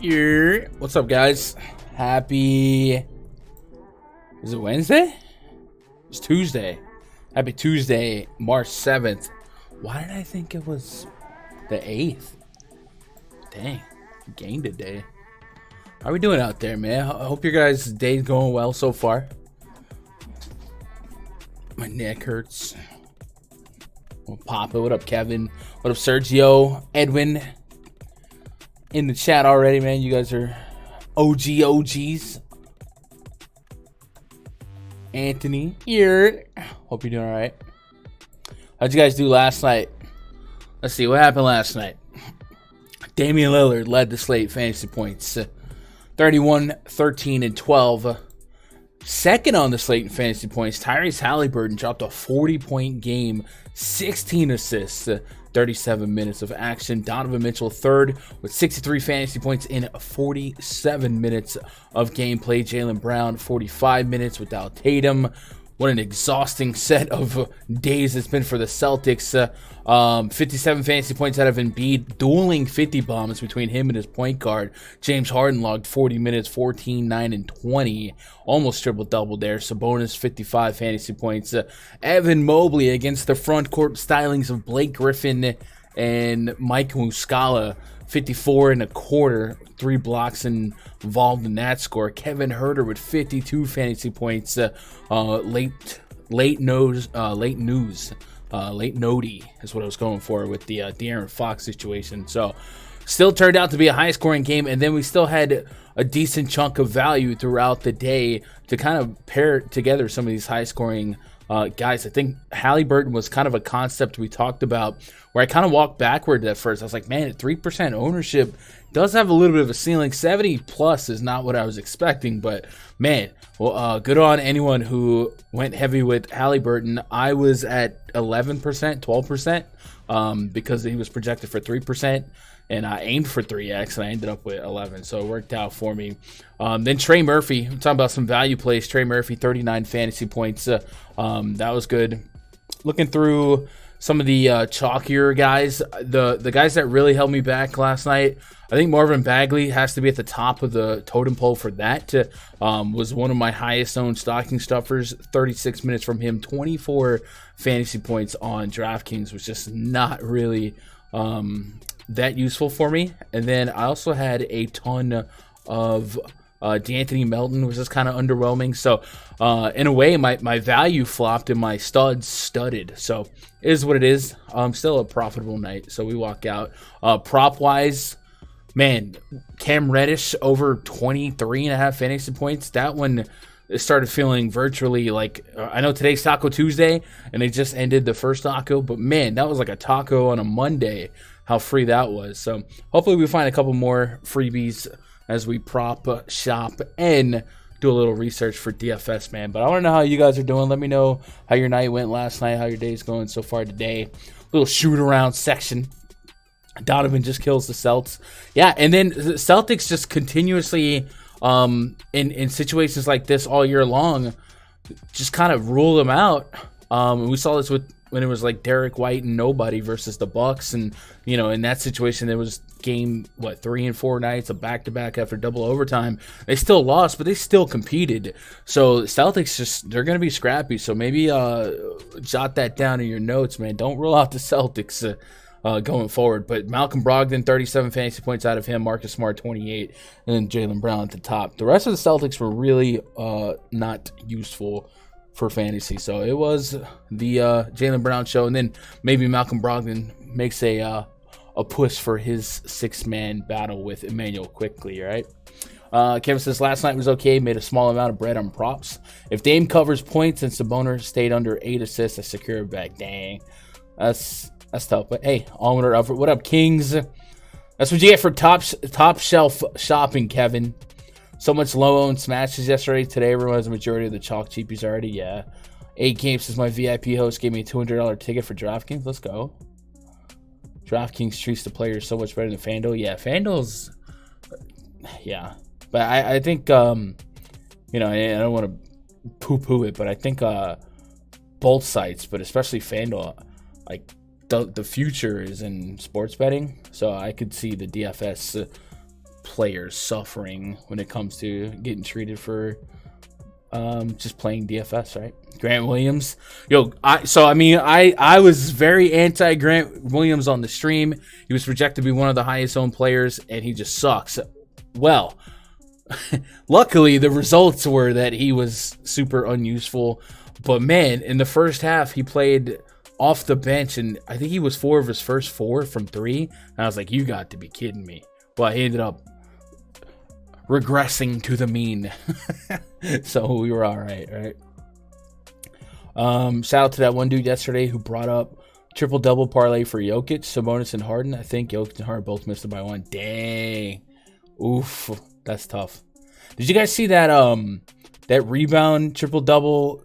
Here. What's up, guys? Is it Wednesday? It's Tuesday. Happy Tuesday, March 7th. Why did I think it was the 8th? Dang, game today. How are we doing out there, man? I hope your guys' day's going well so far. My neck hurts. Well, Papa, what up, Kevin? What up, Sergio? Edwin? In the chat already, man. You guys are OGs. Anthony here. Hope you're doing all right. How'd you guys do last night? Let's see what happened last night. Damian Lillard led the slate fantasy points, 31, 13, and 12. Second on the slate in fantasy points, Tyrese Halliburton dropped a 40-point game, 16 assists, 37 minutes of action. Donovan Mitchell third with 63 fantasy points in 47 minutes of gameplay. Jaylen Brown 45 minutes without Tatum. What an exhausting set of days it's been for the Celtics. 57 fantasy points out of Embiid, dueling 50 bombs between him and his point guard. James Harden logged 40 minutes, 14, 9, and 20. Almost triple-double there. Sabonis, 55 fantasy points. Evan Mobley against the front court stylings of Blake Griffin and Mike Muscala. 54 and a quarter, 3 blocks involved in that score. Kevin Huerter with 52 fantasy points. Late news is what I was going for with the De'Aaron Fox situation. So still turned out to be a high scoring game, and then we still had a decent chunk of value throughout the day to kind of pair together some of these high scoring guys. I think Halliburton was kind of a concept we talked about where I kind of walked backward at first. I was like, man, at 3% ownership does have a little bit of a ceiling. 70 plus is not what I was expecting, but man, well, good on anyone who went heavy with Halliburton. I was at 11%, 12% because he was projected for 3%. And I aimed for 3x, and I ended up with 11, so it worked out for me. Then Trey Murphy, I'm talking about some value plays. Trey Murphy, 39 fantasy points. That was good. Looking through some of the chalkier guys, the guys that really held me back last night, I think Marvin Bagley has to be at the top of the totem pole for that. Was one of my highest owned stocking stuffers. 36 minutes from him, 24 fantasy points on DraftKings, was just not really that useful for me. And then I also had a ton of D'Anthony Melton, was just kind of underwhelming. So in a way, my value flopped and my studs studded. So it is what it is. Still a profitable night. So we walk out. Prop wise, man, Cam Reddish over 23.5 fantasy points. That one, it started feeling virtually like, I know today's Taco Tuesday and they just ended the first taco, but man, that was like a taco on a Monday, how free that was. So hopefully we find a couple more freebies as we prop shop and do a little research for DFS, man. But I want to know how you guys are doing. Let me know how your night went last night, how your day's going so far today. Little shoot around section. Donovan just kills the Celts. Yeah, and then the Celtics just continuously in situations like this all year long just kind of rule them out. We saw this when it was like Derek White and nobody versus the Bucks, and in that situation there was game 3 and 4 nights of back-to-back after double overtime. They still lost, but they still competed. So Celtics they're gonna be scrappy. So maybe jot that down in your notes, man. Don't rule out the Celtics going forward. But Malcolm Brogdon, 37 fantasy points out of him. Marcus Smart, 28, and then Jaylen Brown at the top. The rest of the Celtics were really not useful for fantasy. So it was the Jaylen Brown show, and then maybe Malcolm Brogdon makes a push for his 6-man battle with Emmanuel quickly, right? Kevin says, last night was okay, made a small amount of bread on props. If Dame covers points and Sabonis stayed under 8 assists, I secure it back. Dang. That's tough. But hey, onward or upward. What up, Kings? That's what you get for top shelf shopping, Kevin. So much low-owned smashes yesterday. Today, everyone has a majority of the chalk cheapies already. Yeah. 8 Games is my VIP host. Gave me a $200 ticket for DraftKings. Let's go. DraftKings treats the players so much better than FanDuel. Yeah, FanDuel's... Yeah. But I think, I don't want to poo-poo it, but I think both sites, but especially FanDuel, like, the future is in sports betting. So I could see the DFS players suffering when it comes to getting treated for just playing DFS, right? Grant Williams. I was very anti Grant Williams on the stream. He was projected to be one of the highest owned players, and he just sucks. Well, luckily the results were that he was super unuseful. But man, in the first half, he played off the bench, and I think he was 4 of his first 4 from 3. And I was like, you got to be kidding me. Well, he ended up regressing to the mean. So we were all right? Shout out to that one dude yesterday who brought up triple-double parlay for Jokic, Sabonis, and Harden. I think Jokic and Harden both missed it by 1. Dang. Oof. That's tough. Did you guys see that that rebound triple-double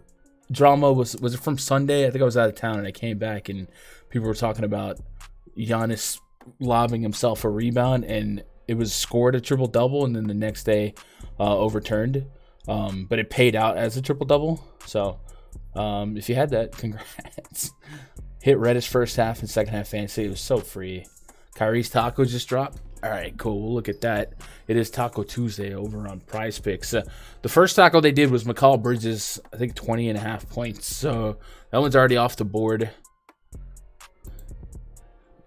drama? Was it from Sunday? I think I was out of town and I came back and people were talking about Giannis lobbing himself a rebound and it was scored a triple-double and then the next day overturned. But it paid out as a triple-double. So if you had that, congrats. Hit Reddish first half and second half fantasy. It was so free. Kyrie's taco just dropped. All right, cool. We'll look at that. It is Taco Tuesday over on PrizePicks. The first taco they did was Mikal Bridges, I think 20.5 points. So that one's already off the board.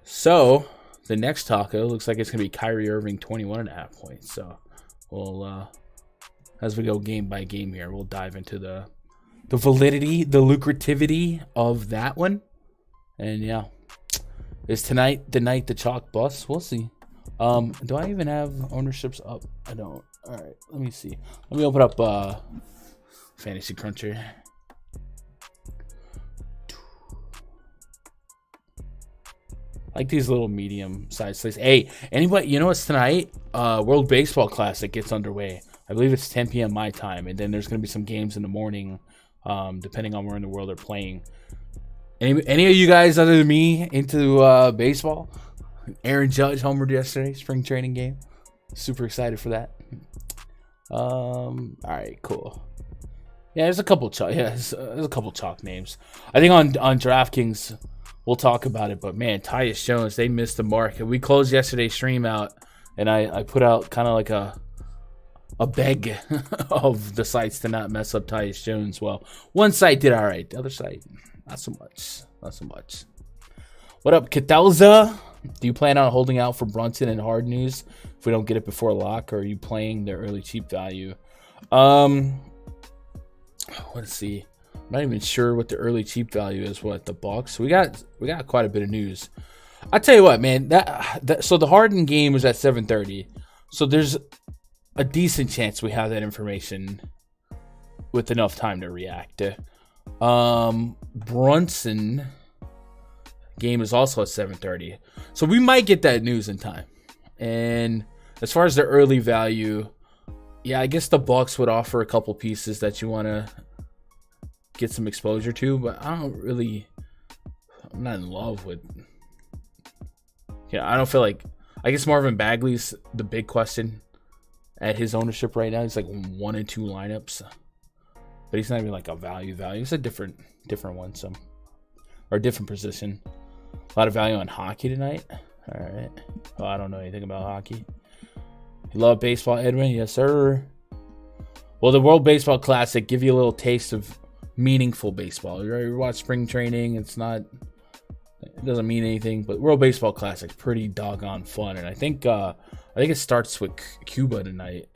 So the next taco looks like it's going to be Kyrie Irving, 21.5 points. So we'll, as we go game by game here, we'll dive into the validity, the lucrativity of that one. And yeah, is tonight the night the chalk busts? We'll see. Do I even have ownerships up? I don't. All right, let me see. Let me open up Fantasy Cruncher. Like these little medium size slates. Hey, anybody, you know what's tonight? World Baseball Classic gets underway. I believe it's 10 p.m. my time, and then there's going to be some games in the morning, depending on where in the world they're playing. Any of you guys other than me into baseball? Aaron Judge homered yesterday, spring training game. Super excited for that. All right, cool. Yeah, there's a couple chalk. Yeah, there's a couple chalk names. I think on DraftKings we'll talk about it. But man, Tyus Jones, they missed the mark. And we closed yesterday's stream out, and I put out kind of like a beg of the sites to not mess up Tyus Jones. Well, one site did all right. The other site, not so much. Not so much. What up, Catalza? Do you plan on holding out for Brunson and Hard News if we don't get it before lock, or are you playing the early cheap value? Let's see. I'm not even sure what the early cheap value is. What, the Bucks? We got quite a bit of news. I tell you what, man. So the Harden game was at 7:30. So there's a decent chance we have that information with enough time to react. Brunson game is also at 7:30. So we might get that news in time. And as far as the early value, yeah, I guess the Bucks would offer a couple pieces that you want to get some exposure to, but I'm not in love with. Yeah, I don't feel like. I guess Marvin Bagley's the big question at his ownership right now. He's like 1 and 2 lineups, but he's not even like a value. He's a different one, or different position. A lot of value on hockey tonight. All right. Well, I don't know anything about hockey. You love baseball, Edwin? Yes, sir. Well, the World Baseball Classic give you a little taste of meaningful baseball. You watch spring training. It doesn't mean anything, but World Baseball Classic's pretty doggone fun. And I think it starts with Cuba tonight.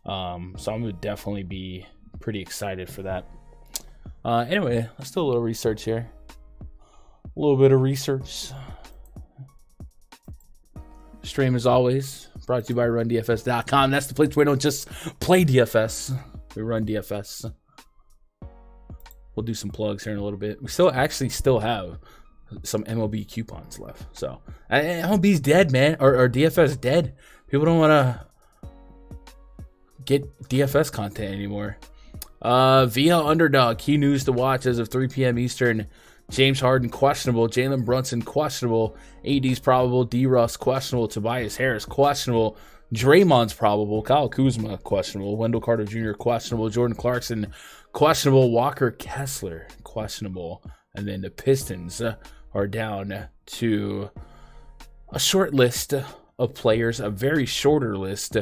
So I'm gonna definitely be pretty excited for that. Anyway, let's do a little research here. A little bit of research. Stream as always brought to you by RunDFS.com. That's the place where we don't just play DFS. We run DFS. We'll do some plugs here in a little bit. We still have some MLB coupons left. So MLB's dead, man. Or DFS dead. People don't want to get DFS content anymore. Via Underdog, key news to watch as of 3 p.m. Eastern. James Harden questionable, Jalen Brunson questionable, AD's probable, D-Russ questionable, Tobias Harris questionable, Draymond's probable, Kyle Kuzma questionable, Wendell Carter Jr. questionable, Jordan Clarkson questionable, Walker Kessler questionable, and then the Pistons are down to a short list of players, a very shorter list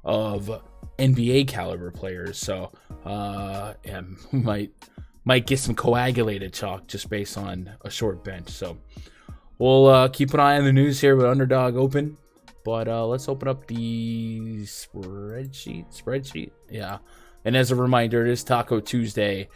of NBA caliber players. So yeah, we might get some coagulated chalk just based on a short bench. So we'll keep an eye on the news here with Underdog open. But let's open up the spreadsheet. Yeah. And as a reminder, it is Taco Tuesday,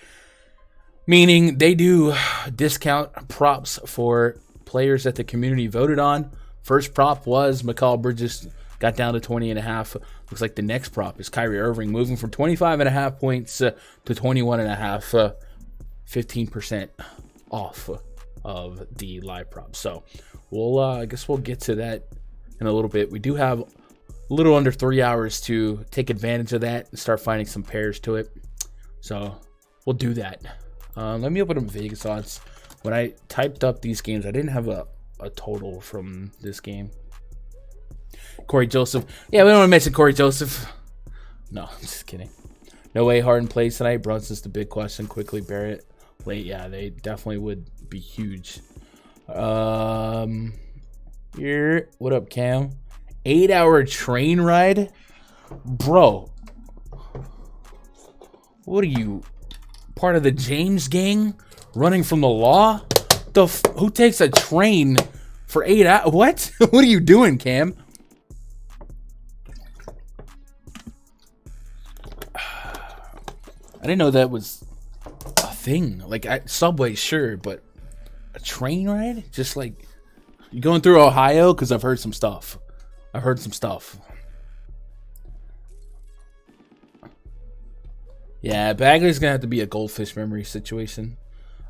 meaning they do discount props for players that the community voted on. First prop was Mikal Bridges, got down to 20.5. Looks like the next prop is Kyrie Irving, moving from 25.5 points to 21.5, 15% off of the live prop. So we'll I guess we'll get to that in a little bit. We do have a little under 3 hours to take advantage of that and start finding some pairs to it. So we'll do that. Let me open up Vegas odds. When I typed up these games, I didn't have a total from this game. Corey Joseph. Yeah, we don't want to mention Corey Joseph. No, I'm just kidding. No way Harden plays tonight. Brunson's the big question. Quickly Barrett. Late, yeah, they definitely would be huge. Here, what up, Cam? 8-hour train ride? Bro. What are you, part of the James gang? Running from the law? Who takes a train for 8 hours? What? What are you doing, Cam? I didn't know that was a thing. Like, Subway, sure, but a train ride? Just like, you going through Ohio? Because I've heard some stuff. Yeah, Bagley's going to have to be a goldfish memory situation.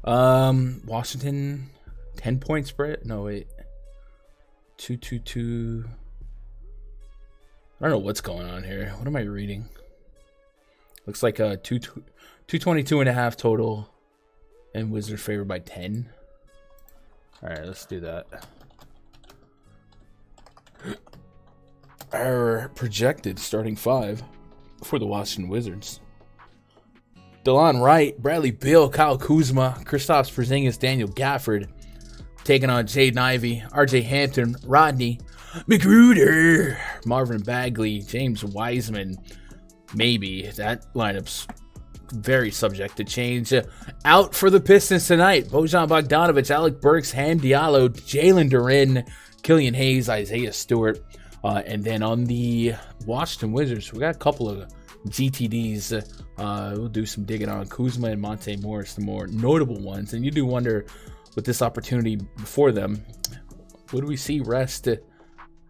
Washington, 10-point spread? No, wait. 2-2-2. I don't know what's going on here. What am I reading? Looks like a 222.5 total. And Wizards favored by 10. All right, let's do that. Our projected starting five for the Washington Wizards: DeLon Wright, Bradley Beal, Kyle Kuzma, Kristaps Porzingis, Daniel Gafford, taking on Jaden Ivey, RJ Hampton, Rodney McGruder, Marvin Bagley, James Wiseman. Maybe that lineup's very subject to change. Out for the Pistons tonight: Bojan Bogdanovic, Alec Burks, Ham Diallo, Jalen Duren, Killian Hayes, Isaiah Stewart. And then on the Washington Wizards, we got a couple of GTDs. We'll do some digging on Kuzma and Monte Morris, the more notable ones. And you do wonder, with this opportunity before them, would we see rest to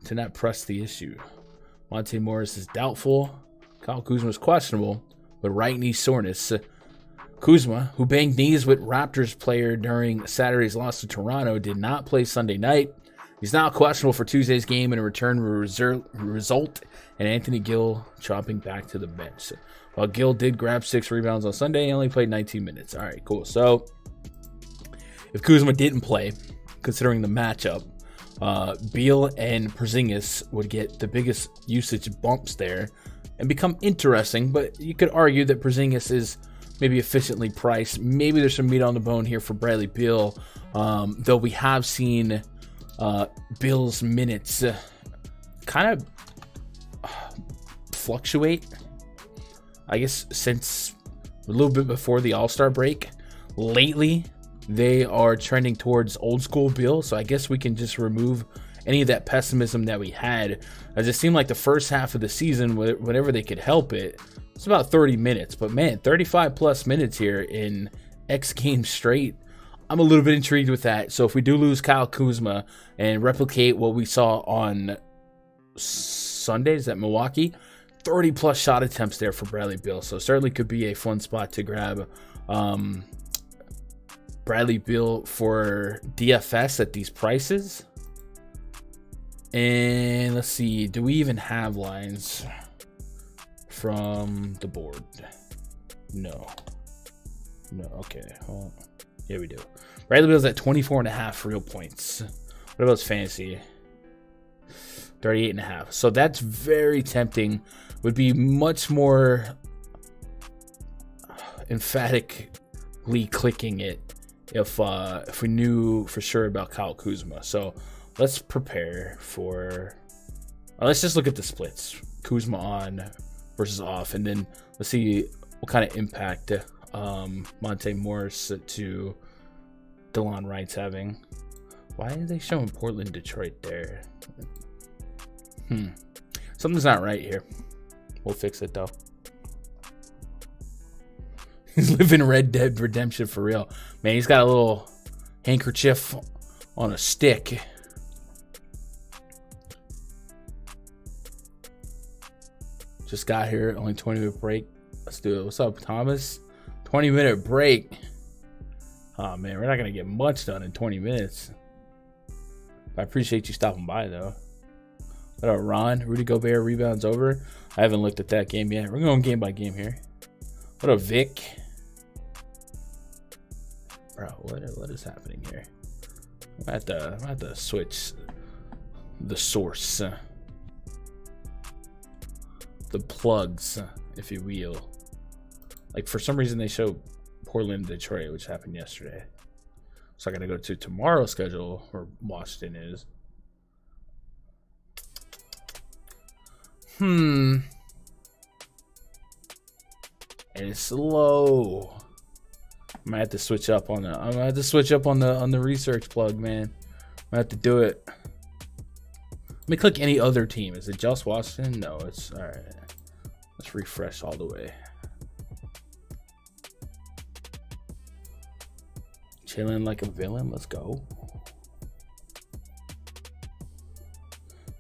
not press the issue? Monte Morris is doubtful. Kyle Kuzma is questionable, but right knee soreness. Kuzma, who banged knees with Raptors player during Saturday's loss to Toronto, did not play Sunday night. He's now questionable for Tuesday's game, and a return will result in Anthony Gill dropping back to the bench. While Gill did grab 6 rebounds on Sunday, he only played 19 minutes. All right, cool. So if Kuzma didn't play, considering the matchup, Beal and Porzingis would get the biggest usage bumps there and become interesting. But you could argue that Porzingis is maybe efficiently priced. Maybe there's some meat on the bone here for Bradley Beal, though we have seen Bill's minutes kind of fluctuate, I guess, since a little bit before the All-Star break. Lately, they are trending towards old school Bill, so I guess we can just remove any of that pessimism that we had, as it seemed like the first half of the season, whenever they could help it, it's about 30 minutes. But man, 35 plus minutes here in X games straight. I'm a little bit intrigued with that. So if we do lose Kyle Kuzma and replicate what we saw on Sundays at Milwaukee, 30 plus shot attempts there for Bradley Beal. So certainly could be a fun spot to grab Bradley Beal for DFS at these prices. And let's see, do we even have lines from the board? No. Okay. Well, yeah, we do. Bradley Beal's at 24.5 real points. What about his fantasy? 38.5. So that's very tempting. Would be much more emphatically clicking it if we knew for sure about Kyle Kuzma. So let's prepare for Let's just look at the splits. Kuzma on versus off, and then let's see what kind of impact Monte Morris to DeLon Wright's having. Why are they showing Portland, Detroit there? Something's not right here. We'll fix it though. He's living Red Dead Redemption for real. Man, he's got a little handkerchief on a stick. Just got here, only 20-minute break. Let's do it. What's up, Thomas? 20-minute break. Oh man, we're not gonna get much done in 20 minutes. I appreciate you stopping by though. What up, Ron? Rudy Gobert rebounds over. I haven't looked at that game yet. We're going game by game here. What up, Vic? Bro, what is happening here? I'm at the switch the source. The plugs, if you will. Like, for some reason they show Portland, Detroit, which happened yesterday. So I gotta go to tomorrow's schedule where Washington is. And it's slow. I'm gonna have to switch up on the research plug, man. I'm gonna have to do it. Let me click any other team. Is it just Washington? No, it's all right. Let's refresh all the way. Chilling like a villain. Let's go.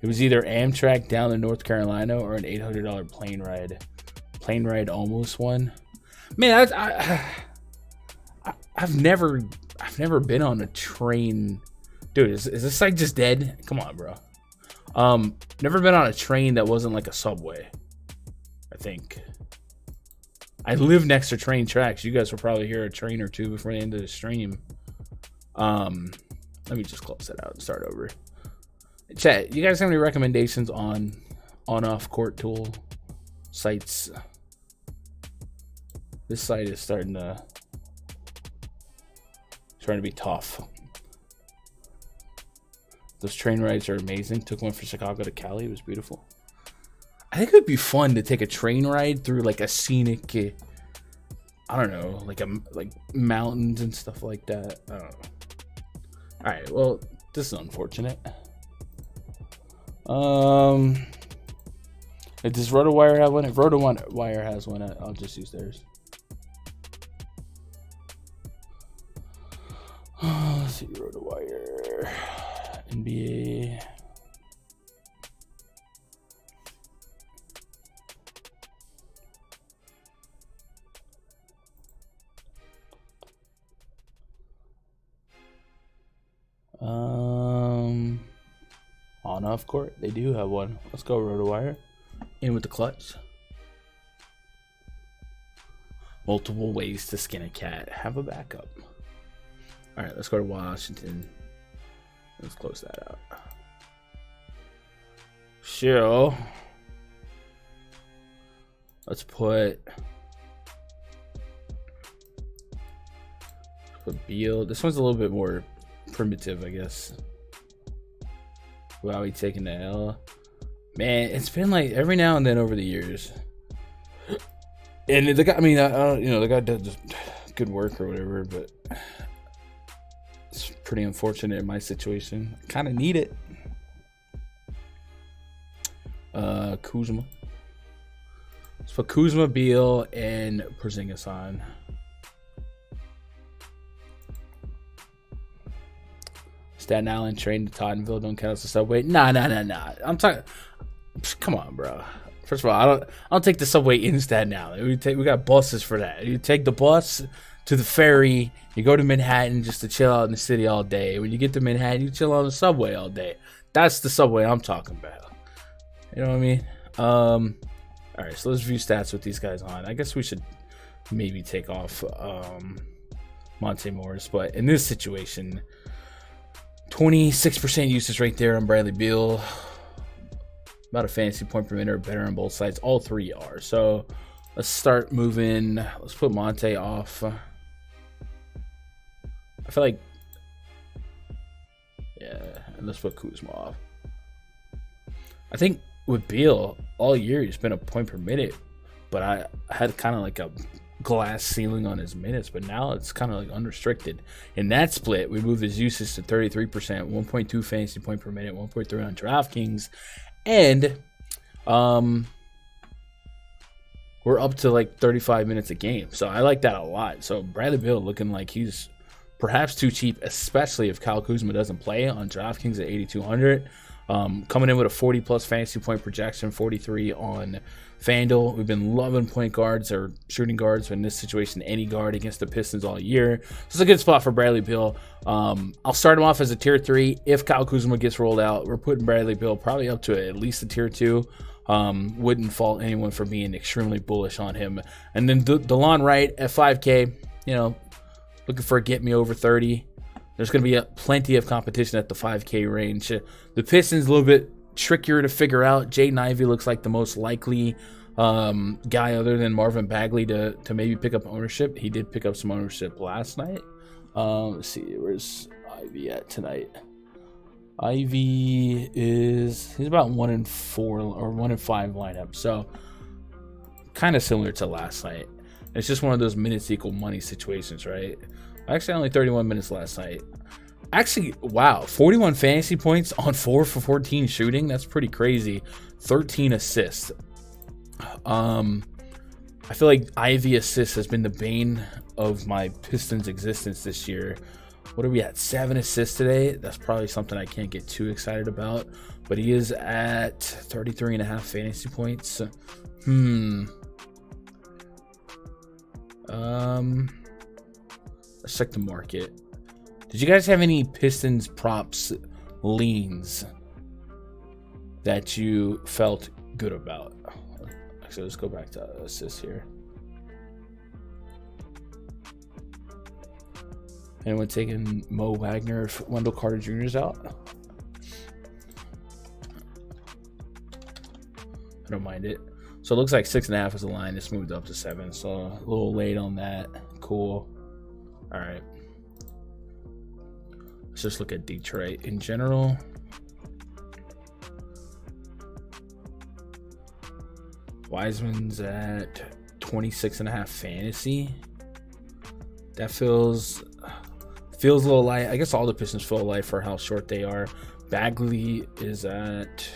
It was either Amtrak down to North Carolina or an $800 plane ride. Plane ride almost won. Man, I've never been on a train. Dude, is this site just dead? Come on, bro. Never been on a train that wasn't like a subway. I think. I live next to train tracks. You guys will probably hear a train or two before the end of the stream. Let me just close that out and start over. Chat, you guys have any recommendations on off court tool sites? This site is starting to be tough. Those train rides are amazing. Took one from Chicago to Cali. It was beautiful. I think it would be fun to take a train ride through like a scenic, I don't know, like mountains and stuff like that. I don't know. All right, well, this is unfortunate. Does RotoWire have one? If RotoWire has one, I'll just use theirs. Let's see, RotoWire, NBA. On off court, they do have one. Let's go RotoWire. In with the clutch. Multiple ways to skin a cat. Have a backup. All right, let's go to Washington. Let's close that out. Sure. Let's put Beal. This one's a little bit more primitive, I guess. Wow, we taking the L. Man, it's been like every now and then over the years. And the guy, I mean, the guy does good work or whatever, but it's pretty unfortunate in my situation. Kind of need it. Kuzma. Let's put Kuzma, Beal, and Porzingis on. Staten Island train to Tottenville don't count as a subway. Nah. I'm talking. Come on, bro. First of all, I don't take the subway in Staten Island. We got buses for that. You take the bus to the ferry. You go to Manhattan just to chill out in the city all day. When you get to Manhattan, you chill on the subway all day. That's the subway I'm talking about. You know what I mean? All right, so let's view stats with these guys on. I guess we should maybe take off Monte Morris, but in this situation, 26% usage right there on Bradley Beal. About a fantasy point per minute or better on both sides. All three are. So let's start moving. Let's put Monte off. I feel like, yeah, and let's put Kuzma off. I think with Beal all year, he's been a point per minute, but I had kind of like a glass ceiling on his minutes, but now it's kind of like unrestricted. In that split, we moved his usage to 33%, 1.2 fantasy point per minute, 1.3 on DraftKings, and we're up to like 35 minutes a game. So I like that a lot. So Bradley Beal looking like he's perhaps too cheap, especially if Kyle Kuzma doesn't play on DraftKings at 8,200. Coming in with a 40-plus fantasy point projection, 43 on FanDuel. We've been loving point guards or shooting guards, in this situation, any guard against the Pistons all year. So it's a good spot for Bradley Beal. I'll start him off as a tier 3. If Kyle Kuzma gets rolled out, we're putting Bradley Beal probably up to at least a tier 2. Wouldn't fault anyone for being extremely bullish on him. And then DeLon Wright at 5K, looking for a get me over 30. There's going to be plenty of competition at the 5K range. The Pistons a little bit trickier to figure out. Jaden Ivey looks like the most likely guy other than Marvin Bagley to maybe pick up ownership. He did pick up some ownership last night. Let's see, where's Ivey at tonight? Ivey he's about 1-4 or 1-5 lineup, so kind of similar to last night. It's just one of those minutes equal money situations, right? Actually, only 31 minutes last night. Actually, wow, 41 fantasy points on 4 for 14 shooting. That's pretty crazy. 13 assists. I feel like Ivy assists has been the bane of my Pistons existence this year. What are we at? 7 assists today. That's probably something I can't get too excited about. But he is at 33.5 fantasy points. Let's check the market. Did you guys have any Pistons props leans that you felt good about? Actually, let's go back to assists here. Anyone taking Mo Wagner if Wendell Carter Jr. is out? I don't mind it. So it looks like 6.5 is the line. It's moved up to 7. So a little late on that. Cool. All right. Let's just look at Detroit in general. Wiseman's at 26.5 fantasy. That feels a little light. I guess all the Pistons feel light for how short they are. Bagley is at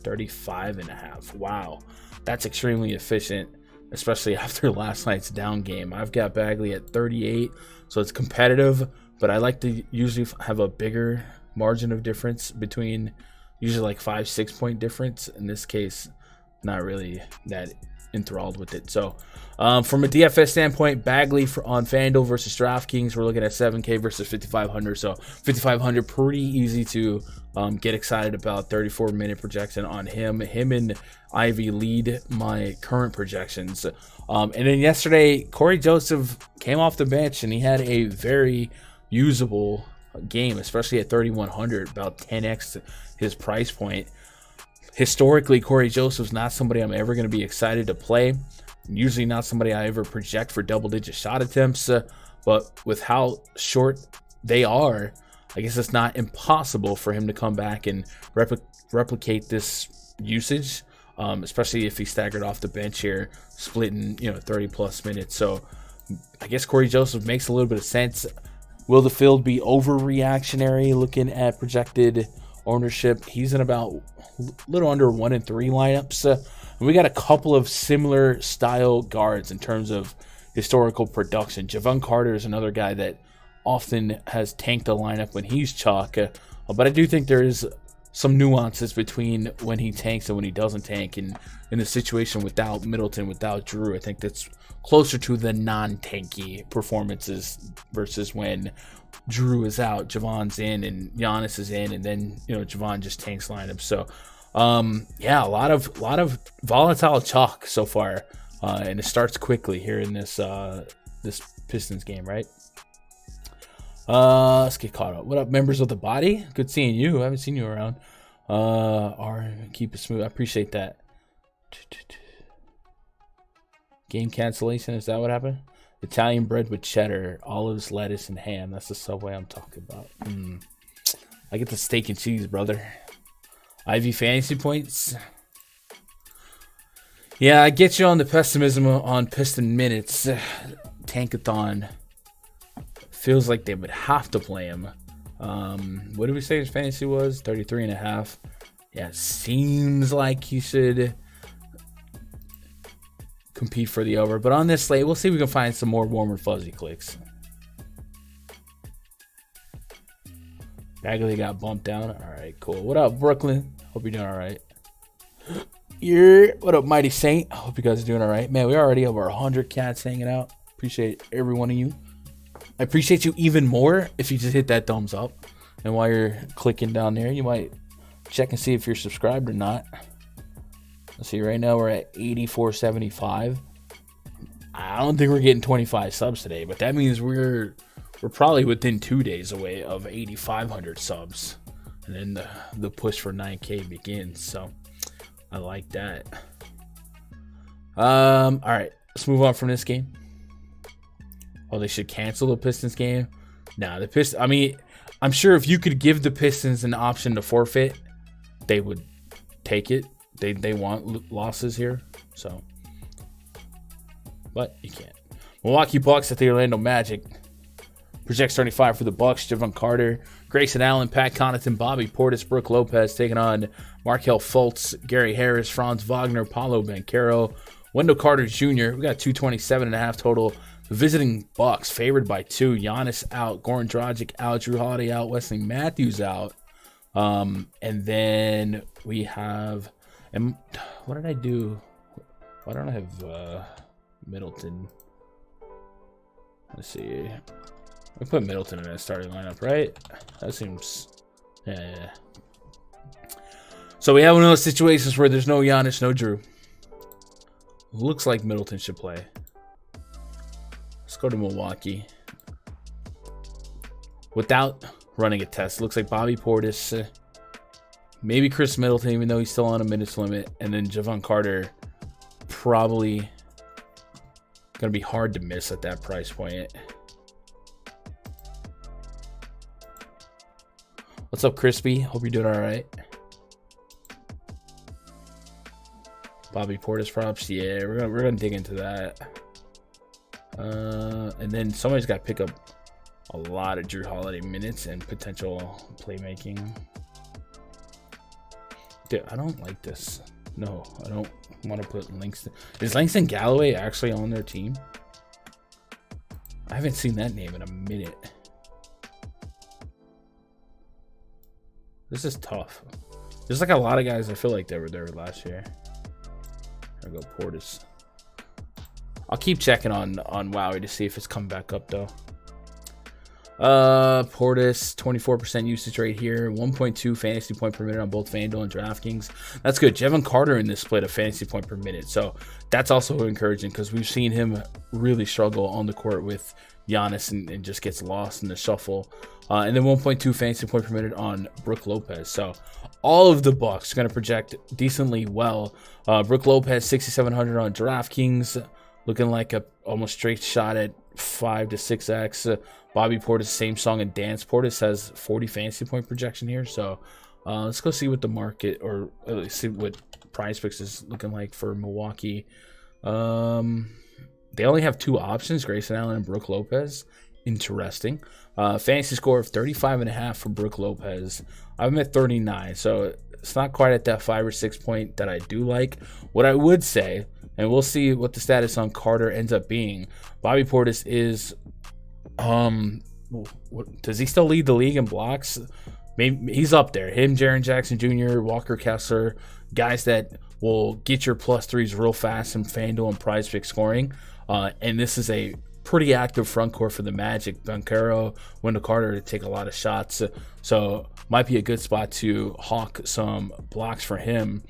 35.5. Wow. That's extremely efficient, especially after last night's down game. I've got Bagley at 38, so it's competitive, but I like to usually have a bigger margin of difference between, usually like 5-6 point difference. In this case, not really that enthralled with it. So from a DFS standpoint, Bagley on FanDuel versus DraftKings, we're looking at 7K versus 5,500. So 5,500, pretty easy to get excited about. 34-minute projection on him. Him and Ivy lead my current projections. And then yesterday, Corey Joseph came off the bench and he had a very usable game, especially at 3,100, about 10x his price point. Historically, Corey Joseph's not somebody I'm ever going to be excited to play. Usually not somebody I ever project for double-digit shot attempts. But with how short they are, I guess it's not impossible for him to come back and replicate this usage, especially if he staggered off the bench here, splitting 30-plus minutes. So I guess Corey Joseph makes a little bit of sense. Will the field be overreactionary looking at projected ownership? He's in about a little under 1-3 lineups. And we got a couple of similar style guards in terms of historical production. Javon Carter is another guy that often has tanked a lineup when he's chalk. But I do think there is some nuances between when he tanks and when he doesn't tank. And in the situation without Middleton, without Drew, I think that's closer to the non-tanky performances versus when Drew is out, Javon's in, and Giannis is in, and then Javon just tanks lineups. So a lot of volatile chalk so far, and it starts quickly here in this Pistons game, right? Let's get caught up. What up, members of the body? Good seeing you. I haven't seen you around. Keep it smooth. I appreciate that. Game cancellation, is that what happened? Italian bread with cheddar, olives, lettuce, and ham. That's the Subway I'm talking about. I get the steak and cheese, brother. Ivy fantasy points. Yeah, I get you on the pessimism on Piston minutes. Tankathon feels like they would have to play him. What did we say his fantasy was? 33.5. Yeah, seems like he should compete for the over. But on this slate, we'll see if we can find some more warm and fuzzy clicks. Bagley got bumped down. All right, cool. What up, Brooklyn? Hope you're doing all right. What up, Mighty Saint? I hope you guys are doing all right. Man, we already have our 100 cats hanging out. Appreciate every one of you. I appreciate you even more if you just hit that thumbs up. And while you're clicking down there, you might check and see if you're subscribed or not. Let's see, right now we're at 8475. I don't think we're getting 25 subs today, but that means we're probably within 2 days away of 8,500 subs. And then the push for 9K begins. So I like that. All right, let's move on from this game. Oh, they should cancel the Pistons game. Nah, the Pistons. I mean, I'm sure if you could give the Pistons an option to forfeit, they would take it. They want losses here, so. But you can't. Milwaukee Bucks at the Orlando Magic. Projects 35 for the Bucks. Javon Carter, Grayson Allen, Pat Connaughton, Bobby Portis, Brooke Lopez taking on Markelle Fultz, Gary Harris, Franz Wagner, Paulo Banchero, Wendell Carter Jr. We got 227.5 total. The visiting Bucks favored by 2. Giannis out, Goran Dragic out, Drew Holiday out, Wesley Matthews out. And then we have, and what did I do? Why don't I have Middleton? Let's see. I put Middleton in that starting lineup, right? That seems, yeah. So we have one of those situations where there's no Giannis, no Drew. Looks like Middleton should play. Let's go to Milwaukee. Without running a test, looks like Bobby Portis, maybe Chris Middleton, even though he's still on a minutes limit, and then Javon Carter, probably gonna be hard to miss at that price point. What's up, Crispy? Hope you're doing all right. Bobby Portis props, yeah, we're gonna dig into that. And then somebody's got to pick up a lot of Drew Holiday minutes and potential playmaking. Dude, I don't like this. No, I don't want to put Langston. Is Langston Galloway actually on their team? I haven't seen that name in a minute. This is tough. There's like a lot of guys I feel like they were there last year. There we go, Portis. I'll keep checking on Wowie to see if it's come back up though. Portis, 24% usage rate here, 1.2 fantasy point per minute on both FanDuel and DraftKings. That's good. Javon Carter in this split of fantasy point per minute, so that's also encouraging because we've seen him really struggle on the court with Giannis and just gets lost in the shuffle. And then 1.2 fantasy point per minute on Brooke Lopez. So all of the Bucks are going to project decently well. Brooke Lopez, 6,700 on DraftKings. Looking like a almost straight shot at 5 to 6x. Bobby Portis, same song and dance. Portis has 40 fantasy point projection here. So let's go see what the market, or at least see what PrizePicks is looking like for Milwaukee. They only have 2 options, Grayson Allen and Brooke Lopez. Interesting. Fantasy score of 35.5 for Brooke Lopez. I'm at 39, so it's not quite at that 5 or 6 point that I do like. What I would say, and we'll see what the status on Carter ends up being. Bobby Portis is, does he still lead the league in blocks? Maybe he's up there. Him, Jaren Jackson Jr., Walker Kessler, guys that will get your +3s real fast in FanDuel and PrizePicks scoring. And this is a pretty active front court for the Magic. Banchero, Wendell Carter to take a lot of shots. So might be a good spot to hawk some blocks for him.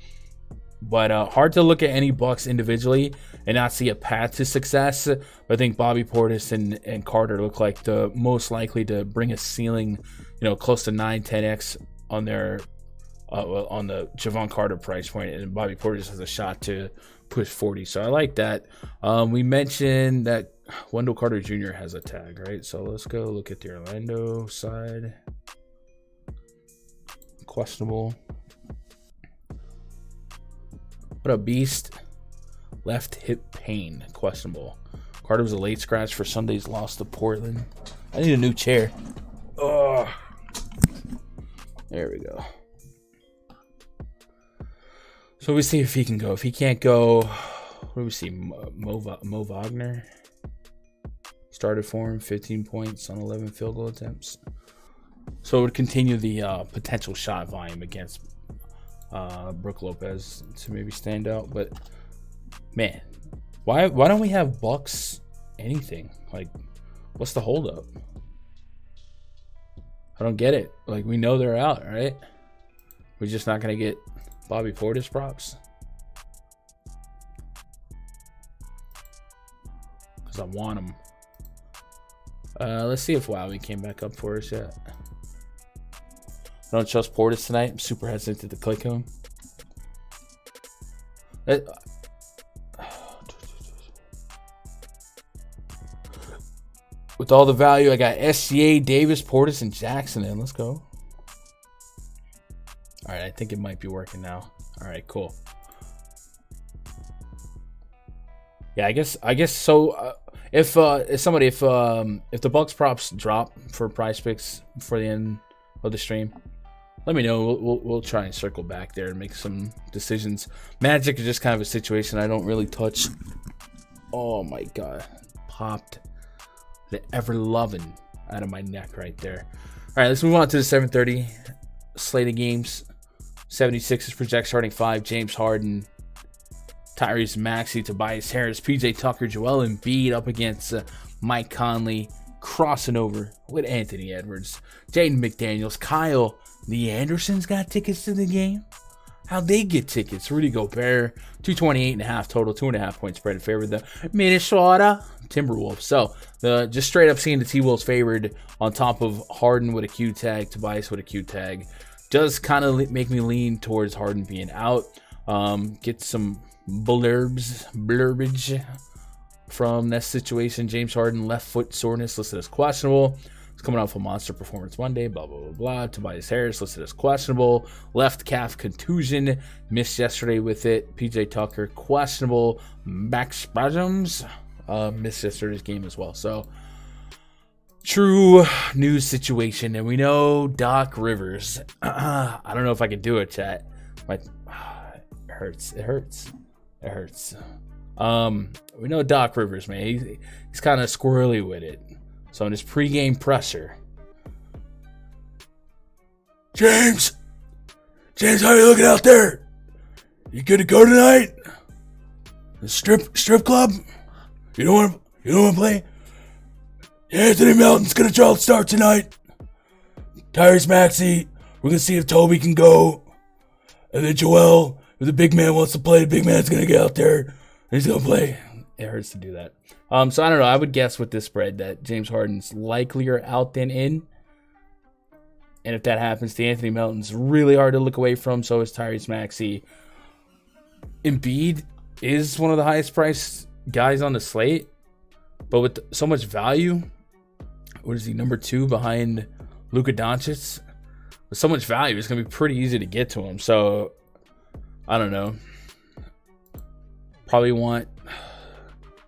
But hard to look at any Bucks individually and not see a path to success. I think Bobby Portis and Carter look like the most likely to bring a ceiling, close to 9-10x on their on the Javon Carter price point, and Bobby Portis has a shot to push 40. So I like that. We mentioned that Wendell Carter Jr. has a tag, right? So let's go look at the Orlando side. Questionable. What a beast. Left hip pain, questionable. Carter was a late scratch for Sunday's loss to Portland. I need a new chair. Oh, there we go. So we see if he can go. If he can't go, what do we see? Mo Wagner started for him, 15 points on 11 field goal attempts. So it would continue the potential shot volume against Brook Lopez to maybe stand out. But man, why don't we have Bucks anything? Like, what's the holdup? I don't get it. Like, we know they're out, right? We're just not gonna get Bobby Portis props because I want him. Let's see if Wowie came back up for us yet. I don't trust Portis tonight. I'm super hesitant to click him. With all the value, I got SCA, Davis, Portis, and Jackson in. Let's go. All right, I think it might be working now. All right, cool. Yeah, I guess so. If the Bucks props drop for PrizePicks before the end of the stream, let me know. We'll try and circle back there and make some decisions. Magic is just kind of a situation I don't really touch. Oh my god, popped the ever loving out of my neck right there. All right, let's move on to the 7:30 slate of games. 76ers project starting 5: James Harden, Tyrese Maxey, Tobias Harris, PJ Tucker, Joel Embiid up against Mike Conley, crossing over with Anthony Edwards, Jaden McDaniels, Kyle. The Andersons got tickets to the game. How'd they get tickets? Rudy Gobert, 228.5 total, 2.5 point spread in favor of the Minnesota Timberwolves. So just straight up seeing the T-Wolves favored on top of Harden with a Q tag, Tobias with a Q tag, does kind of make me lean towards Harden being out. Get some blurbage from that situation. James Harden, left foot soreness listed as questionable. He's coming off a monster performance Monday, blah, blah, blah, blah. Tobias Harris listed as questionable. Left calf contusion, missed yesterday with it. PJ Tucker, questionable. Back spasms, missed yesterday's game as well. So, true news situation. And we know Doc Rivers. I don't know if I can do it, chat. It hurts. It hurts. It hurts. We know Doc Rivers, man. He's kind of squirrely with it. So in his pregame presser, James, how you looking out there? You good to go tonight? The strip club? You don't want to play? Anthony Melton's gonna draw the start tonight. Tyrese Maxey, we're gonna see if Toby can go, and then Joel, if the big man wants to play, the big man's gonna get out there and he's gonna play. It hurts to do that. So I don't know. I would guess with this spread that James Harden's likelier out than in. And if that happens, the Anthony Melton's really hard to look away from. So is Tyrese Maxey. Embiid is one of the highest priced guys on the slate. But with so much value, what is he, number 2 behind Luka Doncic? With so much value, it's going to be pretty easy to get to him. So I don't know. Probably want...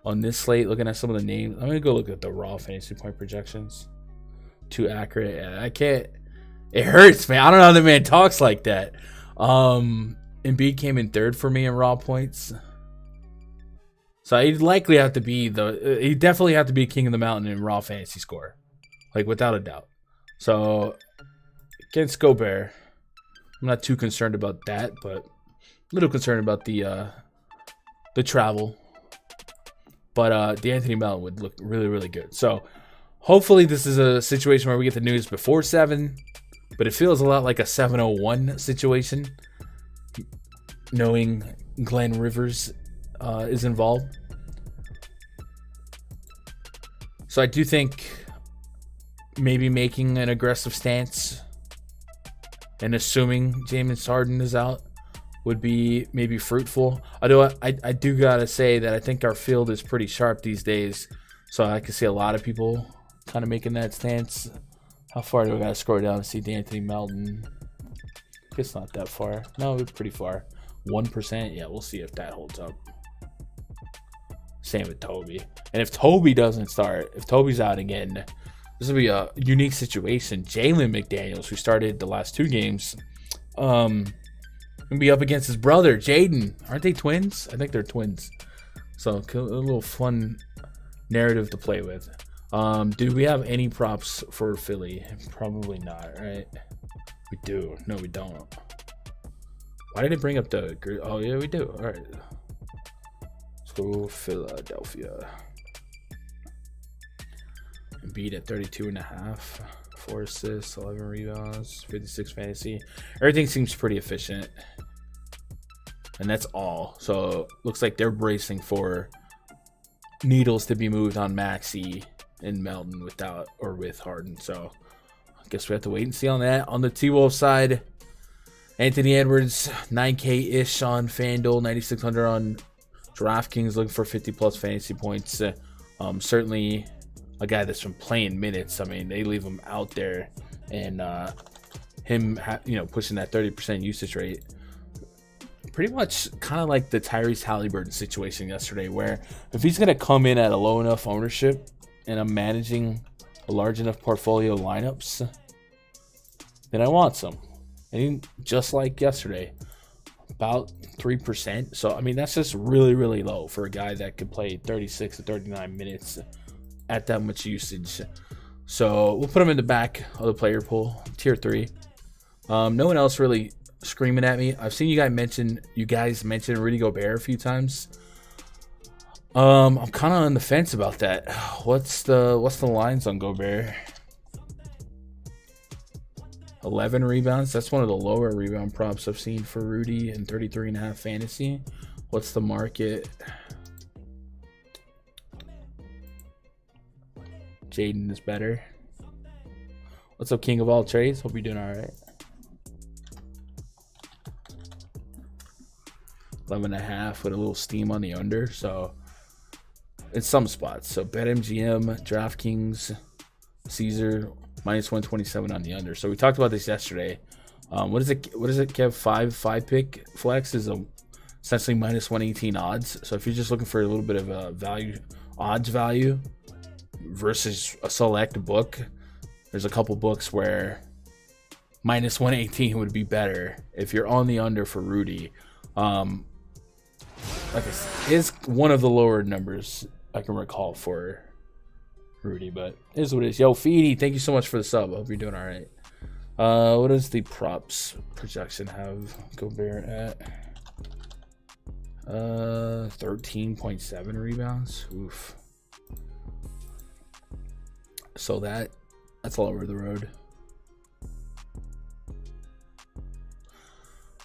on this slate, looking at some of the names, I'm going to go look at the raw fantasy point projections. Too accurate. Yeah, I can't. It hurts, man. I don't know how the man talks like that. Embiid came in 3rd for me in raw points. So he'd likely have to be he'd definitely have to be king of the mountain in raw fantasy score. Like, without a doubt. So, against Gobert, I'm not too concerned about that, but a little concerned about the travel. But the Anthony Melton would look really, really good. So hopefully this is a situation where we get the news before 7. But it feels a lot like a 7:01 situation, knowing Glenn Rivers is involved. So I do think maybe making an aggressive stance and assuming James Harden is out would be maybe fruitful. Although I do gotta say that I think our field is pretty sharp these days, so I can see a lot of people kind of making that stance. How far do I gotta scroll down to see Anthony Melton? It's not that far. No, it's pretty far. 1%. Yeah, we'll see if that holds up. Same with Toby. And if Toby doesn't start, if Toby's out again, this will be a unique situation. Jalen McDaniels, who started the last 2 games, gonna be up against his brother, Jaden. Aren't they twins? I think they're twins. So a little fun narrative to play with. Do we have any props for Philly? Probably not, right? We do. No, we don't. Why did it bring up the... Oh, yeah, we do. All right. Let's go Philadelphia. Embiid at 32.5. 4 assists, 11 rebounds, 56 fantasy. Everything seems pretty efficient. And that's all. So, looks like they're bracing for needles to be moved on Maxey and Melton without or with Harden. So, I guess we have to wait and see on that. On the T-Wolves side, Anthony Edwards, 9K-ish on FanDuel, 9,600 on DraftKings, looking for 50-plus fantasy points. Certainly a guy that's been playing minutes. I mean, they leave him out there, and him, pushing that 30% usage rate. Pretty much kind of like the Tyrese Halliburton situation yesterday, where if he's going to come in at a low enough ownership and I'm managing a large enough portfolio of lineups, then I want some. And just like yesterday, about 3%. So, I mean, that's just really, really low for a guy that could play 36 to 39 minutes at that much usage. So we'll put him in the back of the player pool, tier 3. No one else really screaming at me. I've seen you guys mention Rudy Gobert a few times. I'm kind of on the fence about that. What's the lines on Gobert? 11 rebounds. That's one of the lower rebound props I've seen for Rudy, and 33.5 fantasy. What's the market? Jaden is better. What's up, King of all trades? Hope you're doing all right. 11.5 with a little steam on the under. So in some spots. So BetMGM, DraftKings, Caesar, minus 127 on the under. So we talked about this yesterday. What is it, Kev? 5 pick flex is essentially minus 118 odds. So if you're just looking for a little bit of a odds value versus a select book, there's a couple books where minus 118 would be better if you're on the under for Rudy. Like I said, is one of the lower numbers I can recall for Rudy, but it is what it is. Yo, Feedy, thank you so much for the sub. I hope you're doing all right. What does the props projection have Gobert at? 13.7 rebounds. Oof. So that's all over the road.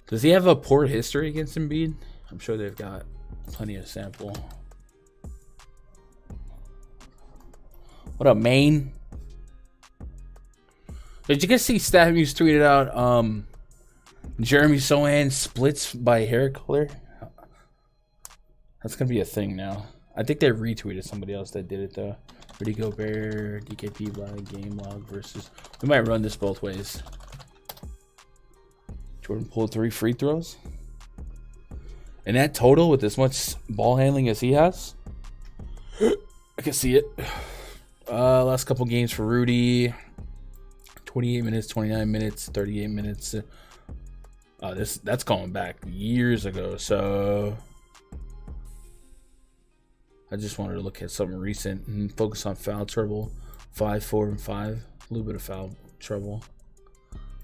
Does he have a poor history against Embiid? I'm sure they've got plenty of sample. What up, Maine? Did you guys see StatMuse tweeted out Jeremy Sohan splits by hair color? That's gonna be a thing now. I think they retweeted somebody else that did it though. Rudy Gobert, DKP by game log versus. We might run this both ways. Jordan pulled 3 free throws. And that total with as much ball handling as he has, I can see it. Last couple games for Rudy. 28 minutes, 29 minutes, 38 minutes. That's going back years ago. So I just wanted to look at something recent and focus on foul trouble. 5, 4, and 5. A little bit of foul trouble.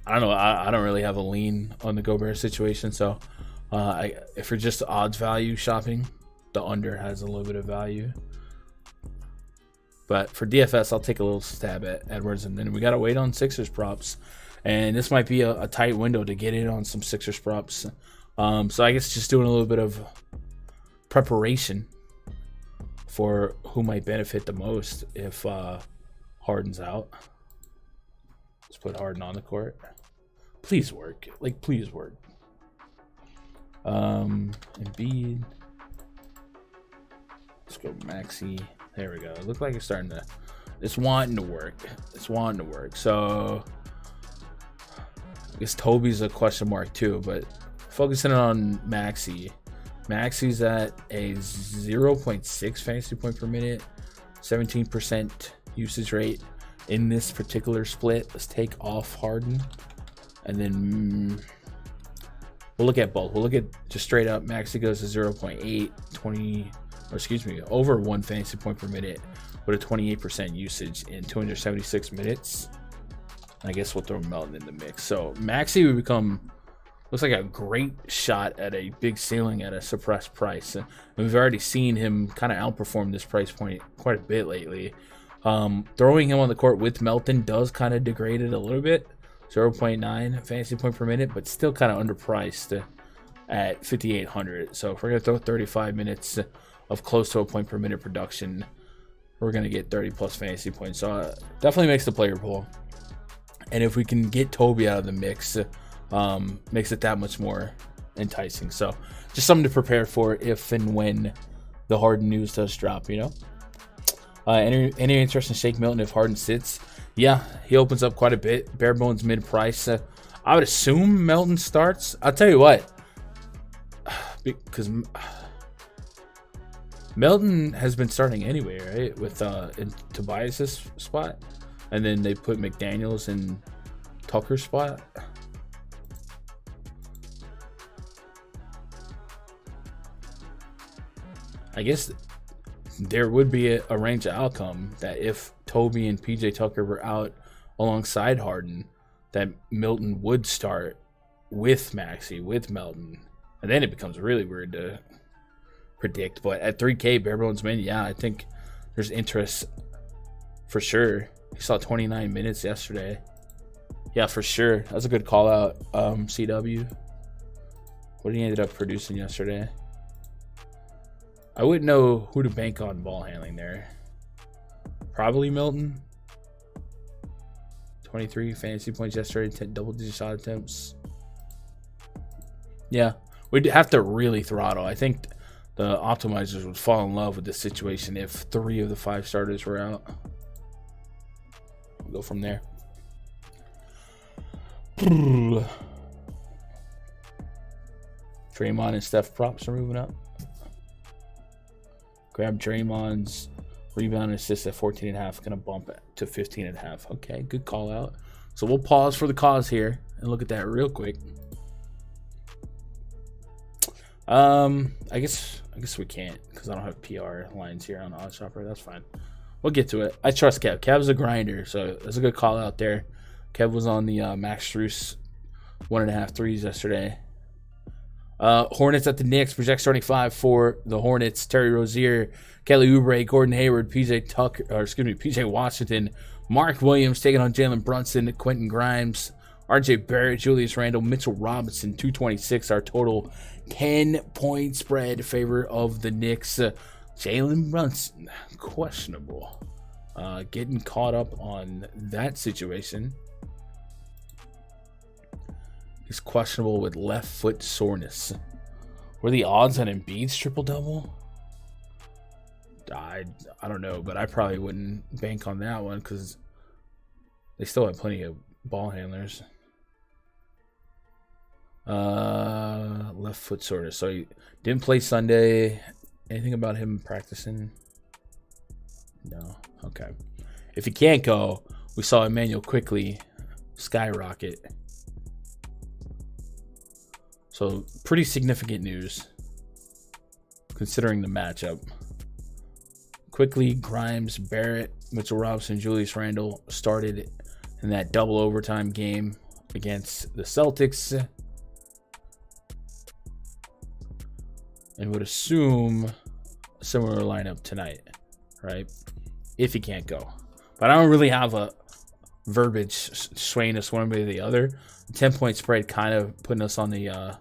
I don't know. I don't really have a lean on the Gobert situation. So if you're just odds value shopping, the under has a little bit of value. But for DFS, I'll take a little stab at Edwards. And then we got to wait on Sixers props. And this might be a tight window to get in on some Sixers props. So I guess just doing a little bit of preparation for who might benefit the most if Harden's out. Let's put Harden on the court. Please work. Please work. Embiid. Let's go Maxey. There we go. It looked like it's starting to... It's wanting to work. So I guess Toby's a question mark too, but focusing on Maxey Maxi's at a 0.6 fantasy point per minute, 17% usage rate in this particular split. Let's take off Harden, and then we'll look at both. We'll look at just straight up. Maxi goes to 0.8, 20, or excuse me, over 1 fantasy point per minute with a 28% usage in 276 minutes. I guess we'll throw Melton in the mix. So Maxi would become, looks like a great shot at a big ceiling at a suppressed price. And we've already seen him kind of outperform this price point quite a bit lately. Throwing him on the court with Melton does kind of degrade it a little bit. 0.9 fantasy point per minute, but still kind of underpriced at 5,800. So if we're going to throw 35 minutes of close to a point per minute production, we're going to get 30 plus fantasy points. So definitely makes the player pool. And if we can get Toby out of the mix, makes it that much more enticing. So just something to prepare for if and when the Harden news does drop, you know. Any interest in Shake Milton if Harden sits? Yeah, he opens up quite a bit. Bare bones mid price. I would assume Melton starts. I'll tell you what, because Melton has been starting anyway, right? With in Tobias's spot, and then they put McDaniels in Tucker's spot. I guess there would be a range of outcome that if Toby and PJ Tucker were out alongside Harden, that Milton would start with Maxi, with Melton. And then it becomes really weird to predict. But at 3K, bare bones min, yeah, I think there's interest for sure. He saw 29 minutes yesterday. Yeah, for sure. That's a good call out, CW. What he ended up producing yesterday. I wouldn't know who to bank on ball handling there. Probably Milton. 23 fantasy points yesterday, 10 double-digit shot attempts. Yeah, we'd have to really throttle. I think the optimizers would fall in love with this situation if 3 of the 5 starters were out. We'll go from there. Draymond and Steph props are moving up. Grab Draymond's rebound and assist at 14.5. Going to bump it to 15.5. Okay, good call out. So we'll pause for the cause here and look at that real quick. I guess we can't because I don't have PR lines here on Odds Shopper. That's fine. We'll get to it. I trust Kev. Kev's a grinder, so that's a good call out there. Kev was on the Max Strus 1.5 threes yesterday. Hornets at the Knicks. Project starting 5 for the Hornets. Terry Rozier, Kelly Oubre, Gordon Hayward, PJ Washington, Mark Williams taking on Jalen Brunson, Quentin Grimes, RJ Barrett, Julius Randle, Mitchell Robinson. 226. Our total 10-point spread in favor of the Knicks. Jalen Brunson, questionable. Getting caught up on that situation. He's questionable with left foot soreness. What are the odds on Embiid's triple-double? I don't know, but I probably wouldn't bank on that one because they still have plenty of ball handlers. Left foot soreness. So he didn't play Sunday. Anything about him practicing? No. Okay. If he can't go, we saw Emmanuel quickly skyrocket. So pretty significant news considering the matchup. Quickly, Grimes, Barrett, Mitchell Robinson, Julius Randle started in that double overtime game against the Celtics. And would assume a similar lineup tonight, right? If he can't go. But I don't really have a verbiage swaying us one way or the other. 10-point spread kind of putting us on the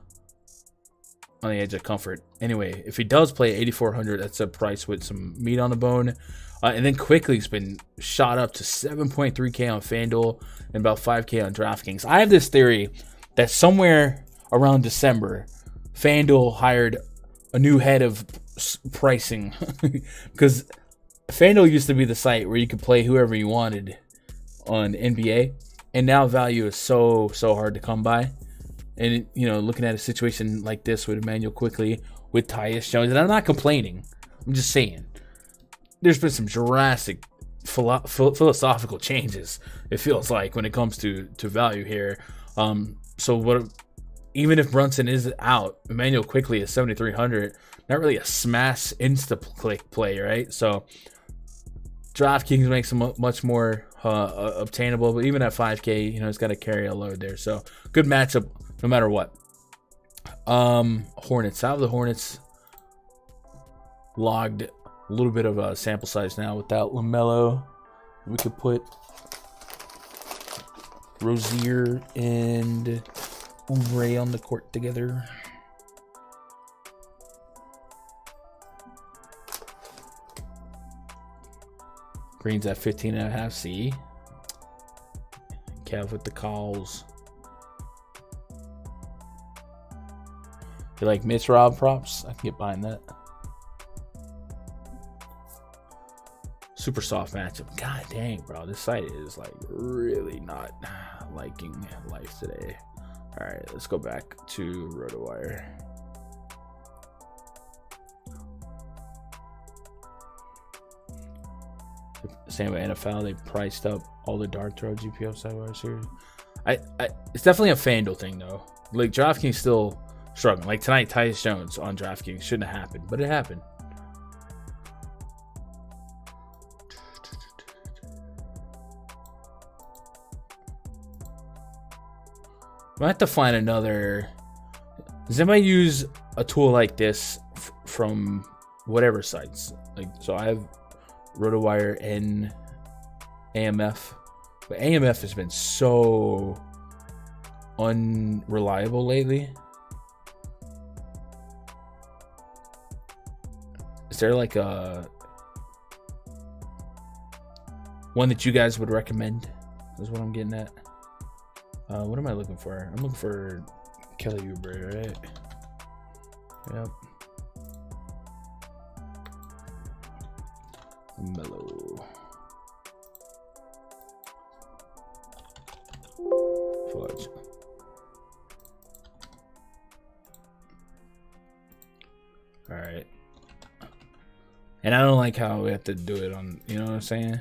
edge of comfort. Anyway, if he does play 8,400, that's a price with some meat on the bone. And then quickly, he's been shot up to 7.3K on FanDuel and about 5K on DraftKings. I have this theory that somewhere around December, FanDuel hired a new head of pricing because FanDuel used to be the site where you could play whoever you wanted on NBA, and now value is so hard to come by. And, looking at a situation like this with Emmanuel quickly, with Tyus Jones, and I'm not complaining. I'm just saying there's been some drastic philosophical changes, it feels like, when it comes to value here. So what? Even if Brunson is out, Emmanuel quickly is 7,300. Not really a smash insta-click play, right? So DraftKings makes him much more obtainable, but even at 5K, you know, he's got to carry a load there. So good matchup no matter what. Hornets. Out of the Hornets, logged a little bit of a sample size now without LaMelo. We could put Rozier and Oubre on the court together. Green's at 15.5 C. Kev with the calls. You like Mitch Rob props? I can get behind that. Super soft matchup. God dang, bro. This site is like really not liking life today. All right, let's go back to RotoWire. Same with NFL, they priced up all the dart throw GPO sidewise here. It's definitely a FanDuel thing though. Like DraftKings still struggling. Like tonight, Tyus Jones on DraftKings shouldn't have happened, but it happened. I have to find another. Does anybody use a tool like this from whatever sites? Like, so I have RotoWire and AMF, but AMF has been so unreliable lately. Is there like a one that you guys would recommend? Is what I'm getting at. What am I looking for? I'm looking for Kelly Oubre, right? Yep. Mellow. Fudge. All right. And I don't like how we have to do it on, you know what I'm saying?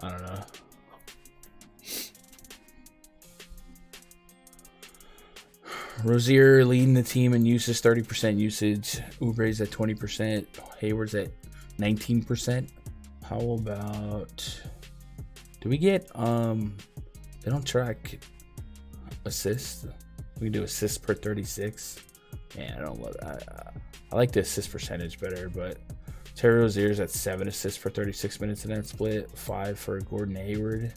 I don't know. Rozier leading the team in usage, 30% usage. Oubre's at 20%. Hayward's at 19%. How about, do we get, they don't track assists. We can do assists per 36. Man, I don't love it. I like the assist percentage better, but Terry Rozier's at 7 assists for 36 minutes in that split. 5 for Gordon Hayward.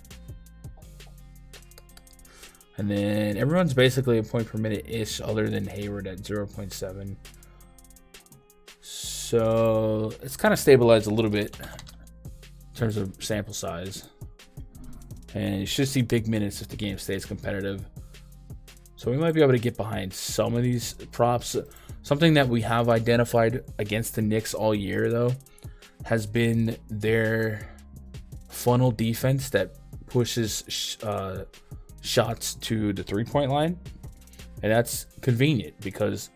And then everyone's basically a point per minute-ish other than Hayward at 0.7. So it's kind of stabilized a little bit in terms of sample size. And you should see big minutes if the game stays competitive. So we might be able to get behind some of these props. Something that we have identified against the Knicks all year, though, has been their funnel defense that pushes shots to the three-point line, and that's convenient because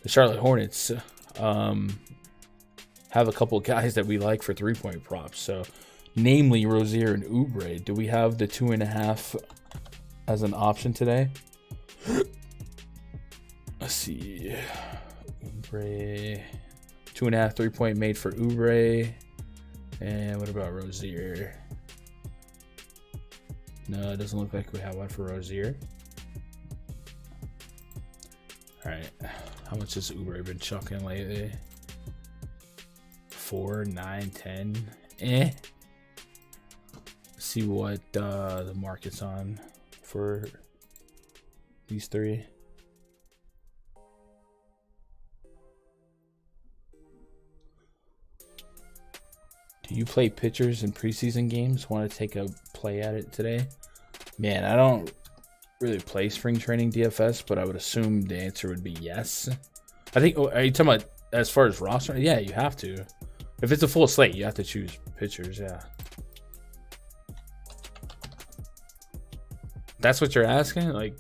the Charlotte Hornets have a couple of guys that we like for three-point props. So, namely Rozier and Oubre. Do we have the 2.5 as an option today? Let's see. Oubre, 2.5 3-point made for Oubre, and what about Rozier? No, it doesn't look like we have one for Rozier. All right, how much has Oubre been chucking lately? 4, 9, 10. Let's see what the market's on for these three. Do you play pitchers in preseason games? Want to take a play at it today? Man, I don't really play spring training DFS, but I would assume the answer would be yes. I think, are you talking about as far as roster? Yeah, you have to. If it's a full slate, you have to choose pitchers, yeah. That's what you're asking? Like,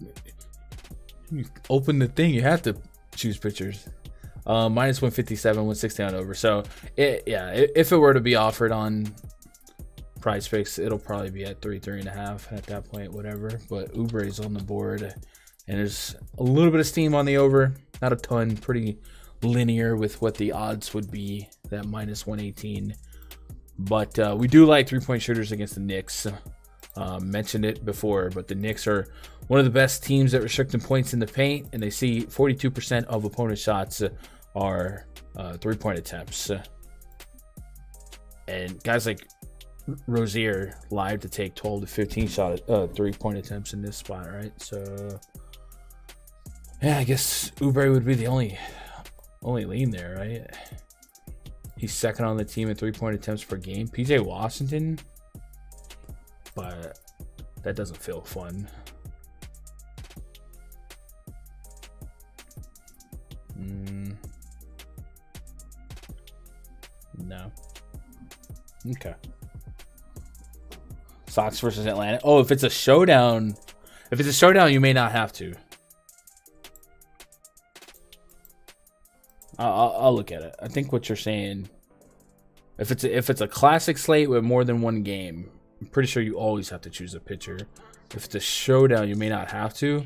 you open the thing, you have to choose pitchers. Minus 157, 160 on over. So if it were to be offered on PrizePicks, it'll probably be at 3.5 at that point, whatever. But Oubre's on the board, and there's a little bit of steam on the over, not a ton, pretty linear with what the odds would be, that minus 118. But we do like 3-point shooters against the Knicks. Mentioned it before, but the Knicks are one of the best teams at restricting points in the paint, and they see 42% of opponent shots are 3-point attempts. And guys like Rozier live to take 12 to 15 shot 3-point attempts in this spot, right? So yeah, I guess Oubre would be the only lean there, right? He's second on the team in 3-point attempts per game. PJ Washington, but that doesn't feel fun. No. Okay. Sox versus Atlanta. Oh, if it's a showdown, you may not have to. I'll look at it. I think what you're saying, if it's a classic slate with more than one game, I'm pretty sure you always have to choose a pitcher. If it's a showdown, you may not have to,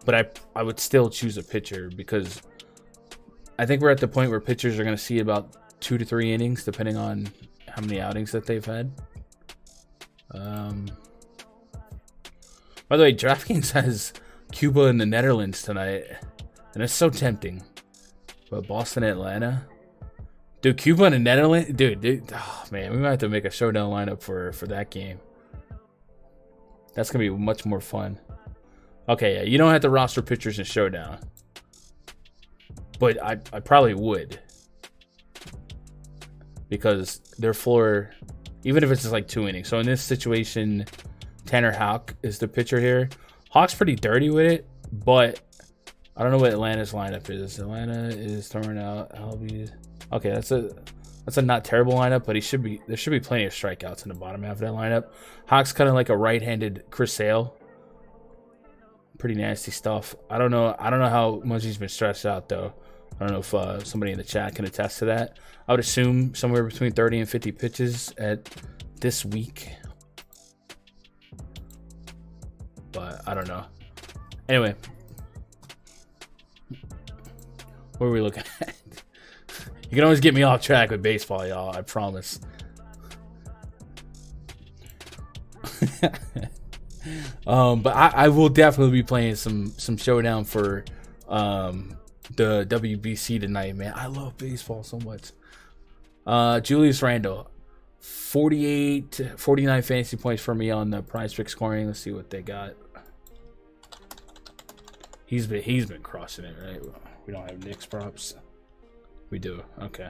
but I would still choose a pitcher, because I think we're at the point where pitchers are going to see about 2 to 3 innings, depending on how many outings that they've had. By the way, DraftKings has Cuba and the Netherlands tonight, and it's so tempting. But Boston, Atlanta, dude, Cuba and the Netherlands, dude, oh man, we might have to make a showdown lineup for that game. That's gonna be much more fun. Okay, yeah, you don't have to roster pitchers in showdown, but I probably would, because their floor, even if it's just like 2 innings. So in this situation, Tanner Houck is the pitcher here. Hawk's pretty dirty with it, but I don't know what Atlanta's lineup is. Atlanta is throwing out Albies. Okay, that's a not terrible lineup, but there should be plenty of strikeouts in the bottom half of that lineup. Hawk's kind of like a right-handed Chris Sale. Pretty nasty stuff. I don't know how much he's been stressed out though. I don't know if somebody in the chat can attest to that. I would assume somewhere between 30 and 50 pitches at this week, but I don't know. Anyway, what are we looking at? You can always get me off track with baseball, y'all. I promise. But I will definitely be playing some showdown for the WBC tonight, man. I love baseball so much. Julius Randle, 49 fantasy points for me on the PrizePicks scoring. Let's see what they got. He's been crushing it, right? We don't have Knicks props. We do. Okay.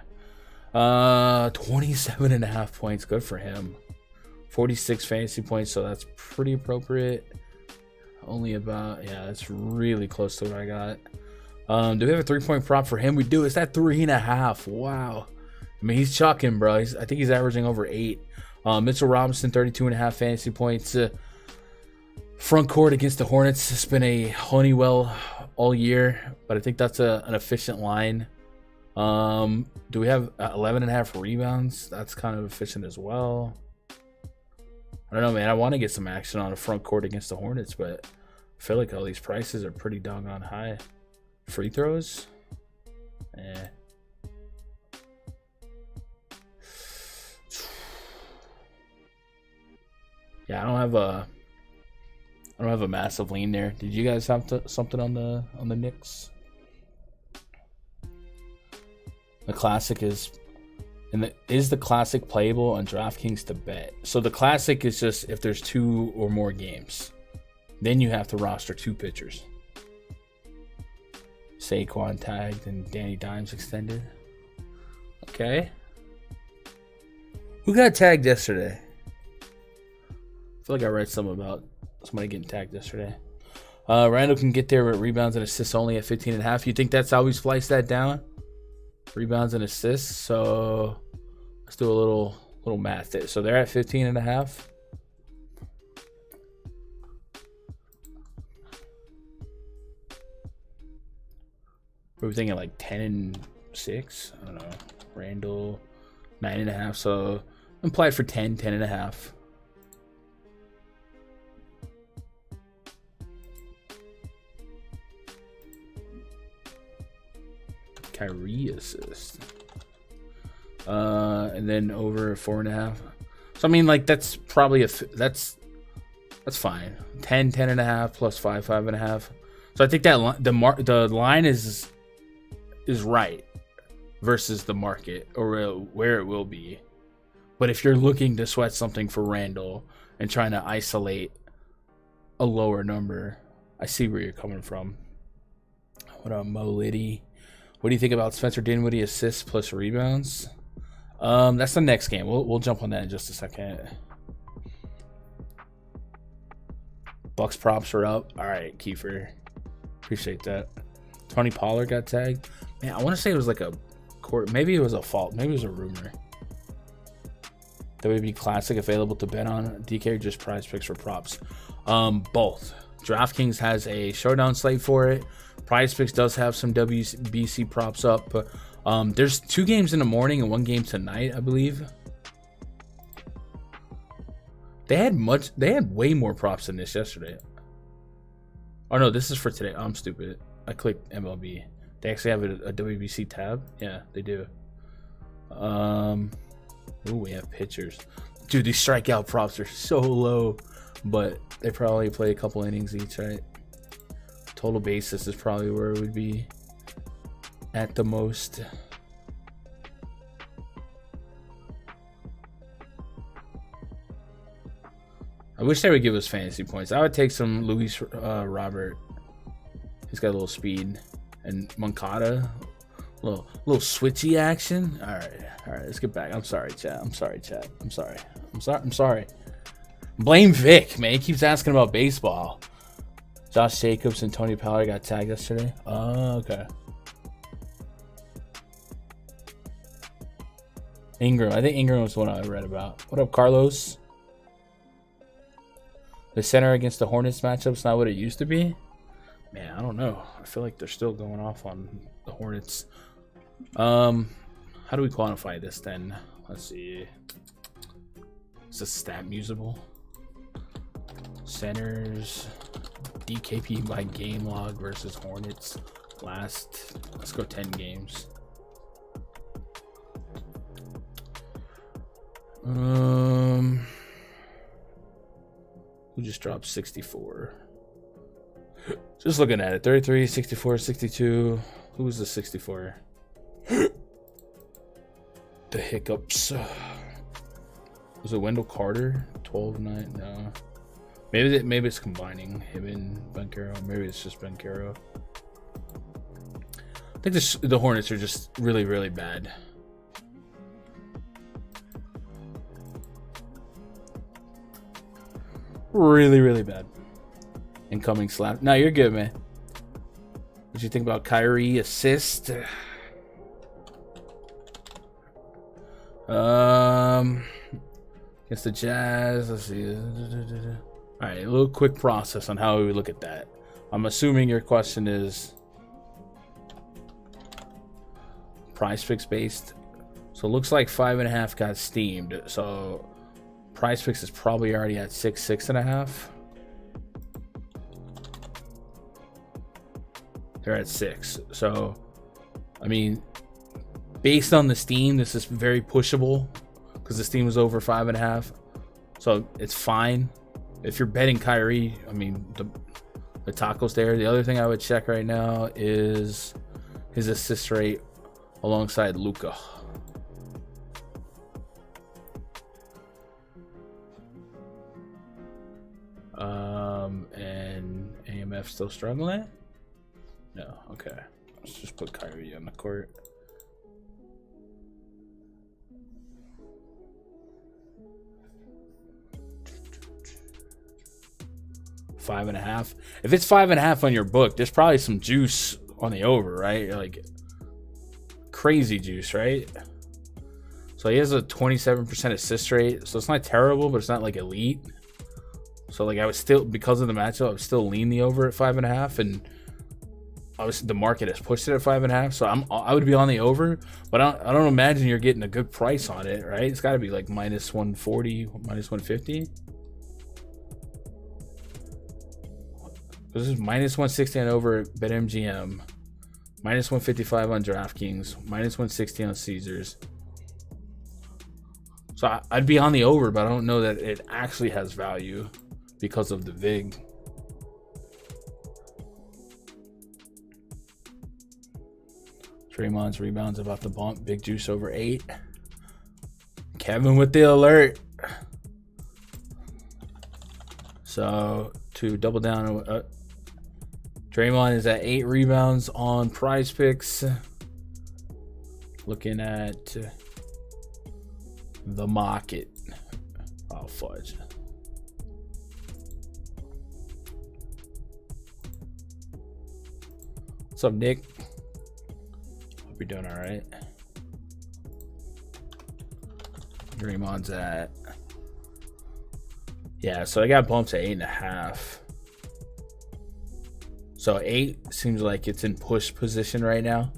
27.5 points. Good for him. 46 fantasy points, so that's pretty appropriate. Only about, yeah, that's really close to what I got. Do we have a 3-point prop for him? We do. It's at 3.5. Wow. I mean, he's chucking, bro. I think he's averaging over 8. Mitchell Robinson, 32.5 fantasy points. Front court against the Hornets has been a Honeywell all year, but I think that's an efficient line. Do we have 11.5 rebounds? That's kind of efficient as well. I don't know, man. I want to get some action on a front court against the Hornets, but I feel like all these prices are pretty doggone high. Free throws? Yeah, I don't have a massive lean there. Did you guys have something on the Knicks? The classic is the classic playable on DraftKings to bet? So the classic is just if there's 2 or more games, then you have to roster 2 pitchers. Saquon tagged and Danny Dimes extended. Okay. Who got tagged yesterday? I feel like I read something about somebody getting tagged yesterday. Randall can get there with rebounds and assists only at 15.5. You think that's how we slice that down? Rebounds and assists. So let's do a little math there. So they're at 15.5. We were thinking like 10 6. I don't know. Randall 9.5. So implied for 10.5. Kyrie assist. And then over 4.5. So I mean, like, that's probably that's fine. 10.5 plus 5.5. So I think that the line is right versus the market or where it will be. But if you're looking to sweat something for Randall and trying to isolate a lower number, I see where you're coming from. What up, Mo Liddy? What do you think about Spencer Dinwiddie assists plus rebounds? That's the next game. We'll jump on that in just a second. Bucks props are up. All right, Kiefer. Appreciate that. Tony Pollard got tagged. Man, I want to say it was like a court. Maybe it was a fault. Maybe it was a rumor. WB Classic available to bet on. DK just prize picks for props. Both. DraftKings has a showdown slate for it. PrizePicks does have some WBC props up. But, there's 2 games in the morning and 1 game tonight, I believe. They had way more props than this yesterday. Oh no, this is for today. I'm stupid. I clicked MLB. They actually have a WBC tab. Yeah, they do. Ooh, we have pitchers. Dude, these strikeout props are so low, but they probably play a couple innings each, right? Total basis is probably where it would be at the most. I wish they would give us fantasy points. I would take some Luis Robert. He's got a little speed. And Moncada. Little switchy action. All right, let's get back. I'm sorry, chat. I'm sorry. Blame Vic, man. He keeps asking about baseball. Josh Jacobs and Tony Pollard got tagged yesterday. Oh, okay. Ingram. I think Ingram was the one I read about. What up, Carlos? The center against the Hornets matchup's not what it used to be? Man, I don't know. I feel like they're still going off on the Hornets. How do we quantify this then? Let's see. Is this stat usable? Centers. DKP by game log versus Hornets. Let's go 10 games. Who just dropped 64? Just looking at it. 33, 64, 62. Who was the 64? The hiccups. Was it Wendell Carter? 12-9? No. Maybe it's combining him and Banchero. Maybe it's just Banchero. I think the Hornets are just really, really bad. Really, really bad. Incoming slap. No, you're good, man. What you think about Kyrie assist? Against the Jazz. Let's see. All right, a little quick process on how we look at that. I'm assuming your question is PrizePicks based. So it looks like 5.5 got steamed. So PrizePicks is probably already at 6.5. They're at 6. So, I mean, based on the steam, this is very pushable because the steam was over 5.5. So it's fine. If you're betting Kyrie, I mean, the taco's there. The other thing I would check right now is his assist rate alongside Luka. And AMF still struggling? No, okay. Let's just put Kyrie on the court. Five and a half. If it's 5.5 on your book, there's probably some juice on the over, right? Like crazy juice, right? So he has a 27% assist rate. So it's not terrible, but it's not like elite. So like I would still, because of the matchup, I would still lean the over at 5.5. And obviously the market has pushed it at 5.5, so I would be on the over, but I don't imagine you're getting a good price on it, right? It's got to be like minus 140, minus 150. This is minus 160 on over at BetMGM, minus 155 on DraftKings, minus 160 on Caesars. So I'd be on the over, but I don't know that it actually has value because of the VIG. Draymond's rebounds about to bump. Big juice over 8. Kevin with the alert. So to double down, Draymond is at 8 rebounds on PrizePicks. Looking at the market. Oh, fudge. What's up, Nick? Hope you're doing all right. Draymond's at, yeah, so I got bumped to 8.5. So 8 seems like it's in push position right now,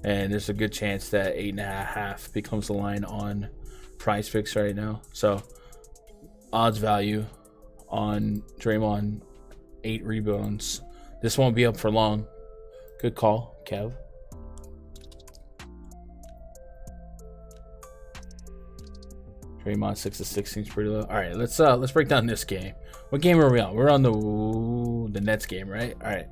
and there's a good chance that 8.5 becomes the line on PrizePicks right now. So odds value on Draymond, 8 rebounds. This won't be up for long. Good call, Kev. Draymond 6 of 6 seems pretty low. All right, let's break down this game. What game are we on? We're on the Nets game, right? All right.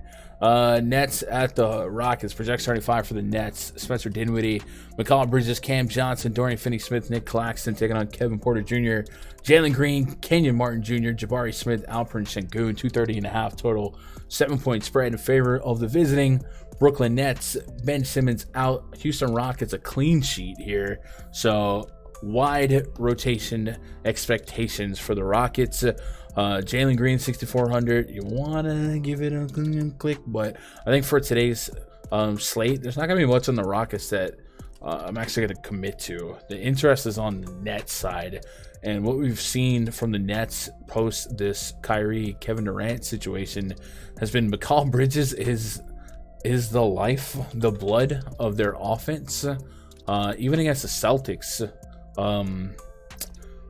Nets at the Rockets. Project 35 for the Nets. Spencer Dinwiddie, McCall Bridges, Cam Johnson, Dorian Finney-Smith, Nick Claxton taking on Kevin Porter Jr., Jalen Green, Kenyon Martin Jr., Jabari Smith, Alperen Sengun. 230.5 total. 7-point spread in favor of the visiting Brooklyn Nets. Ben Simmons out. Houston Rockets a clean sheet here. So wide rotation expectations for the Rockets. Jalen Green 6,400. You want to give it a click, but I think for today's slate, there's not going to be much on the Rockets that I'm actually going to commit to. The interest is on the Nets side, and what we've seen from the Nets post this Kyrie Kevin Durant situation has been Mikal Bridges is the life, the blood of their offense. Even against the Celtics,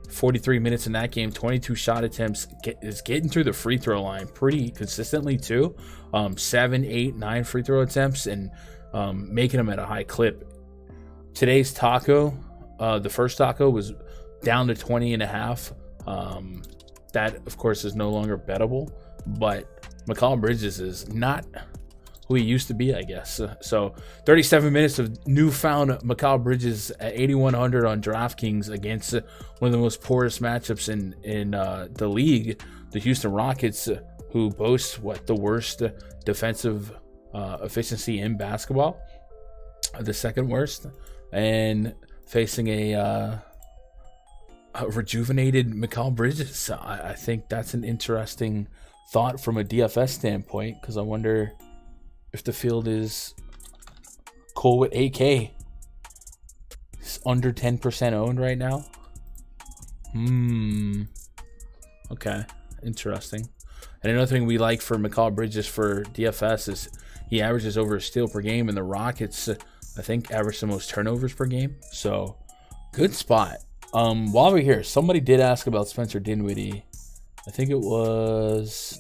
43 minutes in that game, 22 shot attempts, is getting through the free throw line pretty consistently too. 7, 8, 9 free throw attempts, and making them at a high clip. Today's taco, the first taco was down to 20.5. That of course is no longer bettable, but Mikal Bridges is not who he used to be, I guess. So 37 minutes of newfound Mikal Bridges at 8,100 on DraftKings against one of the most poorest matchups in the league, the Houston Rockets, who boast the worst defensive efficiency in basketball, the second worst, and facing a rejuvenated Mikal Bridges. I think that's an interesting thought from a DFS standpoint, because I wonder if the field is cool with AK. It's under 10% owned right now. Okay, interesting. And another thing we like for Mikal Bridges for DFS is he averages over a steal per game, and the Rockets, I think, average the most turnovers per game. So good spot. While we're here, somebody did ask about Spencer Dinwiddie. I think it was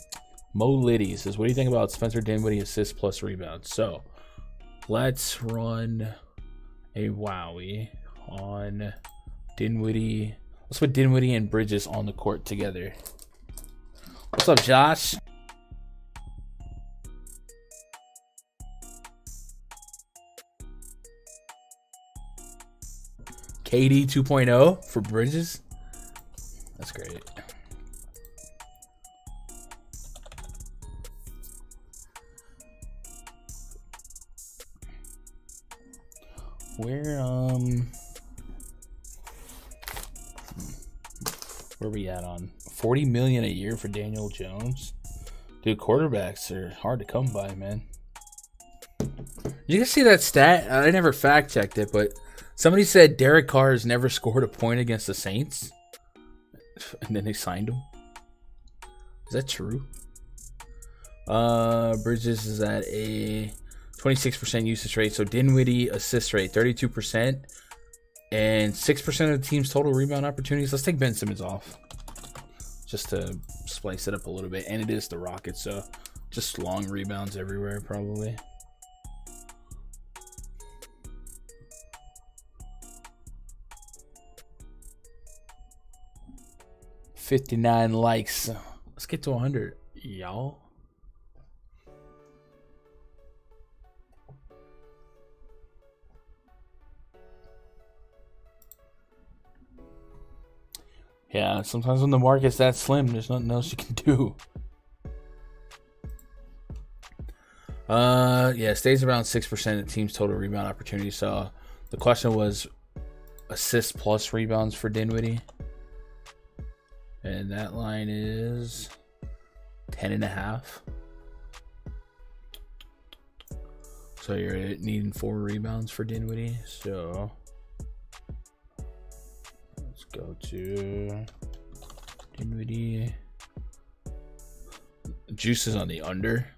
Mo Liddy. Says, what do you think about Spencer Dinwiddie assists plus rebounds? So let's run a wowie on Dinwiddie. Let's put Dinwiddie and Bridges on the court together. What's up, Josh? KD 2.0 for Bridges. That's great. Where we at on $40 million a year for Daniel Jones? Dude, quarterbacks are hard to come by, man. You can see that stat. I never fact checked it, but somebody said Derek Carr has never scored a point against the Saints, and then they signed him. Is that true? Bridges is at a 26% usage rate. So Dinwiddie assist rate 32%, and 6% of the team's total rebound opportunities. Let's take Ben Simmons off just to splice it up a little bit. And it is the Rockets, so just long rebounds everywhere probably. $59 likes. Let's get to 100, y'all. Yeah, sometimes when the market's that slim, there's nothing else you can do. Yeah, it stays around 6% of the team's total rebound opportunity. So the question was assists plus rebounds for Dinwiddie. And that line is 10.5. So you're needing 4 rebounds for Dinwiddie. So let's go to Dinwiddie. Juice is on the under.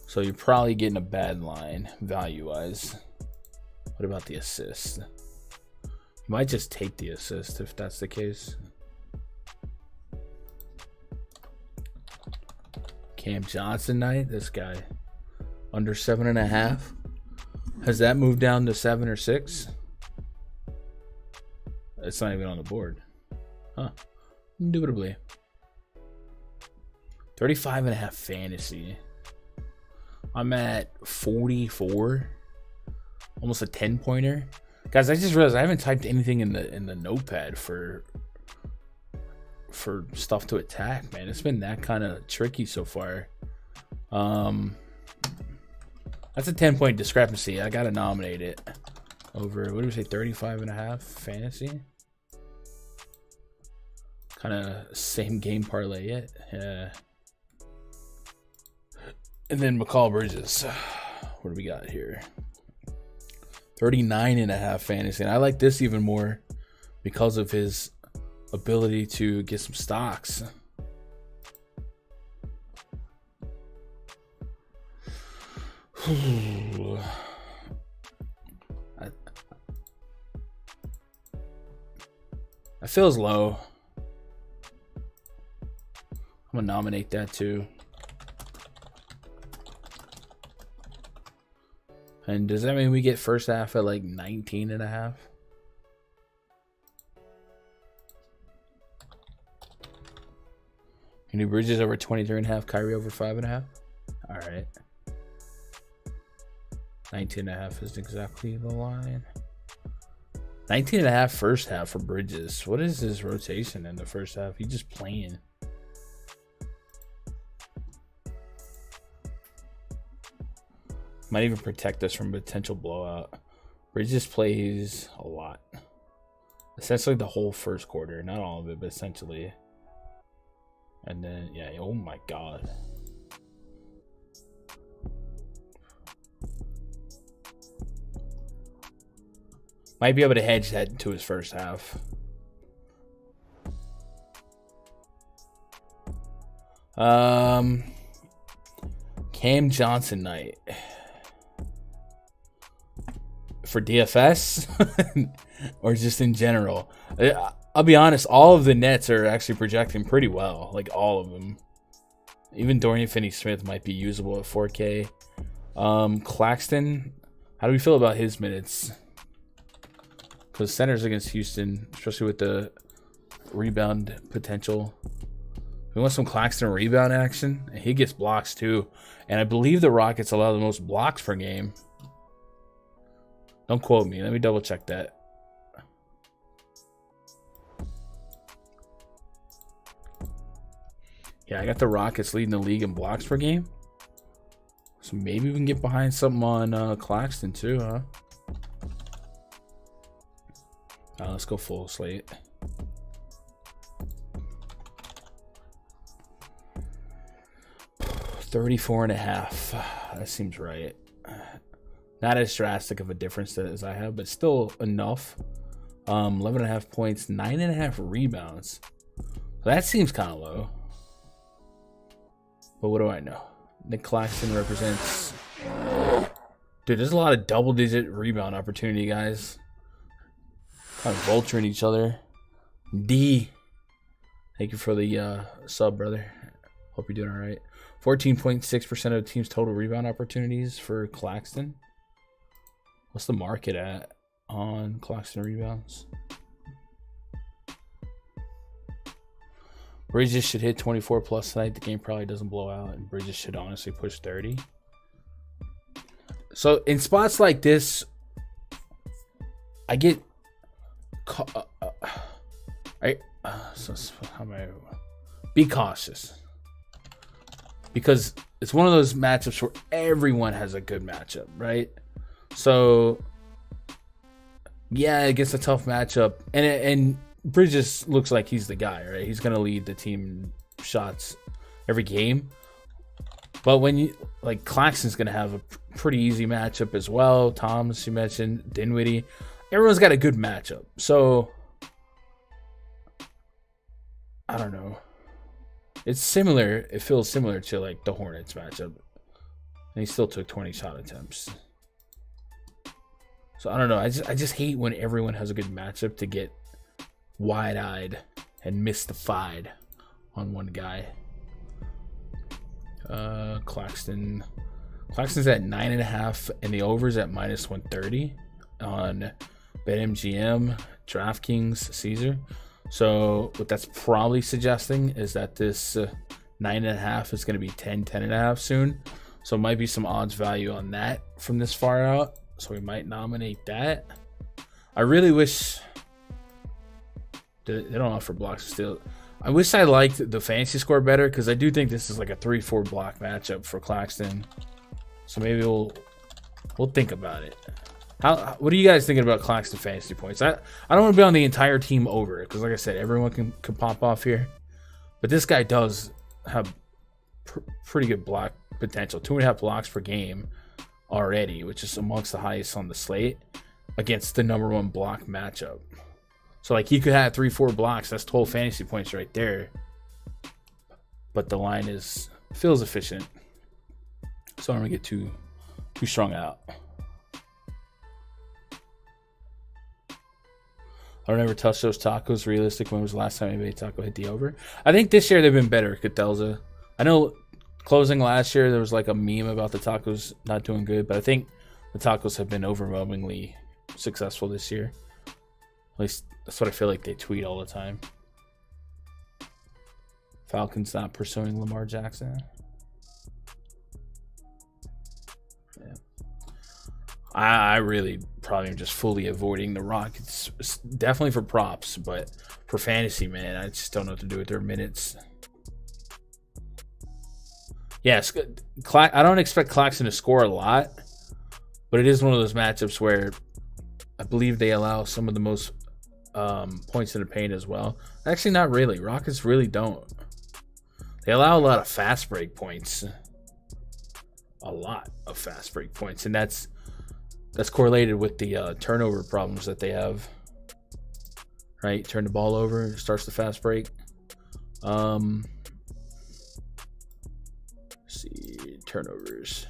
So you're probably getting a bad line value-wise. What about the assist? You might just take the assist if that's the case. Cam Johnson night, this guy under 7.5. Has that moved down to 7 or 6? It's not even on the board. Huh. Indubitably. 35.5 fantasy. I'm at 44. Almost a 10-pointer. Guys, I just realized I haven't typed anything in the notepad for stuff to attack, man. It's been that kind of tricky so far. That's a 10-point discrepancy. I gotta nominate it over, what do we say, 35.5 fantasy. Kind of same game parlay it. Yeah. And then McCall Bridges. What do we got here? 39.5 fantasy. And I like this even more because of his ability to get some stocks. That feels low. I'm gonna nominate that too. And does that mean we get first half at like 19.5? Any Bridges over 23.5, Kyrie over 5.5? All right. 19.5 is exactly the line. 19.5 first half for Bridges. What is his rotation in the first half? He's just playing. Might even protect us from potential blowout. Bridges plays a lot. Essentially the whole first quarter. Not all of it, but essentially. And then, yeah, oh my God. Might be able to hedge that to his first half. Cam Johnson night. For DFS or just in general? I'll be honest, all of the Nets are actually projecting pretty well. Like all of them. Even Dorian Finney-Smith might be usable at 4K. Claxton, how do we feel about his minutes? Because centers against Houston, especially with the rebound potential. We want some Claxton rebound action. He gets blocks too. And I believe the Rockets allow the most blocks per game. Don't quote me. Let me double check that. Yeah, I got the Rockets leading the league in blocks per game. So maybe we can get behind something on Claxton too, huh? Let's go full slate. $34.5. That seems right. Not as drastic of a difference as I have, but still enough. 11.5 points, 9.5 rebounds. So that seems kind of low. But what do I know? Nick Claxton represents. Dude, there's a lot of double-digit rebound opportunity, guys. Kind of vulturing each other. D. Thank you for the sub, brother. Hope you're doing all right. 14.6% of the team's total rebound opportunities for Claxton. What's the market at on Claxton rebounds? Bridges should hit 24 plus tonight. The game probably doesn't blow out, and Bridges should honestly push 30. So in spots like this, I get be cautious, because it's one of those matchups where everyone has a good matchup, right? So yeah, it gets a tough matchup, and Bridges looks like he's the guy, right? He's gonna lead the team shots every game. But when you like, Claxton's gonna have a pretty easy matchup as well. Thomas, you mentioned, Dinwiddie, everyone's got a good matchup. So I don't know. It's similar. It feels similar to like the Hornets matchup, and he still took 20 shot attempts. So I don't know. I just hate when everyone has a good matchup to get wide-eyed and mystified on one guy. Claxton's at 9.5, and the over's at -130 on BetMGM, DraftKings, Caesar. So what that's probably suggesting is that this 9.5 is going to be 10.5 soon. So it might be some odds value on that from this far out. So we might nominate that. I really wish they don't offer blocks still. I wish I liked the fantasy score better, because I do think this is like a 3-4 block matchup for Claxton. So maybe we'll think about it. What are you guys thinking about Claxton fantasy points? I don't want to be on the entire team over, because like I said, everyone can pop off here. But this guy does have pretty good block potential. 2.5 blocks per game already, which is amongst the highest on the slate against the #1 block matchup. So like, he could have 3-4 blocks. That's 12 fantasy points right there. But the line feels efficient. So I don't want to get too strung out. I don't ever touch those tacos. Realistic, when was the last time anybody taco hit the over? I think this year they've been better, Catelza. I know closing last year there was like a meme about the tacos not doing good, but I think the tacos have been overwhelmingly successful this year. At least that's what I feel like they tweet all the time. Falcons not pursuing Lamar Jackson. Yeah. I really probably am just fully avoiding the Rockets. It's definitely for props, but for fantasy, man, I just don't know what to do with their minutes. Yes, I don't expect Claxton to score a lot, but it is one of those matchups where I believe they allow some of the most points in the paint as well. Actually, not really. Rockets really don't. They allow a lot of fast break points. A lot of fast break points, and that's correlated with the turnover problems that they have. Right, turn the ball over, starts the fast break. Let's see, turnovers.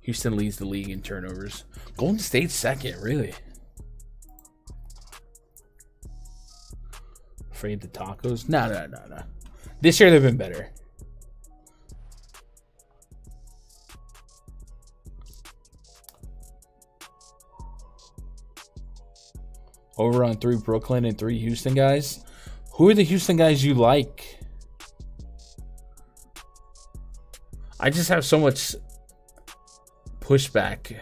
Houston leads the league in turnovers. Golden State second, really. Afraid the tacos? No. This year they've been better. Over on 3 Brooklyn and 3 Houston guys. Who are the Houston guys you like? I just have so much pushback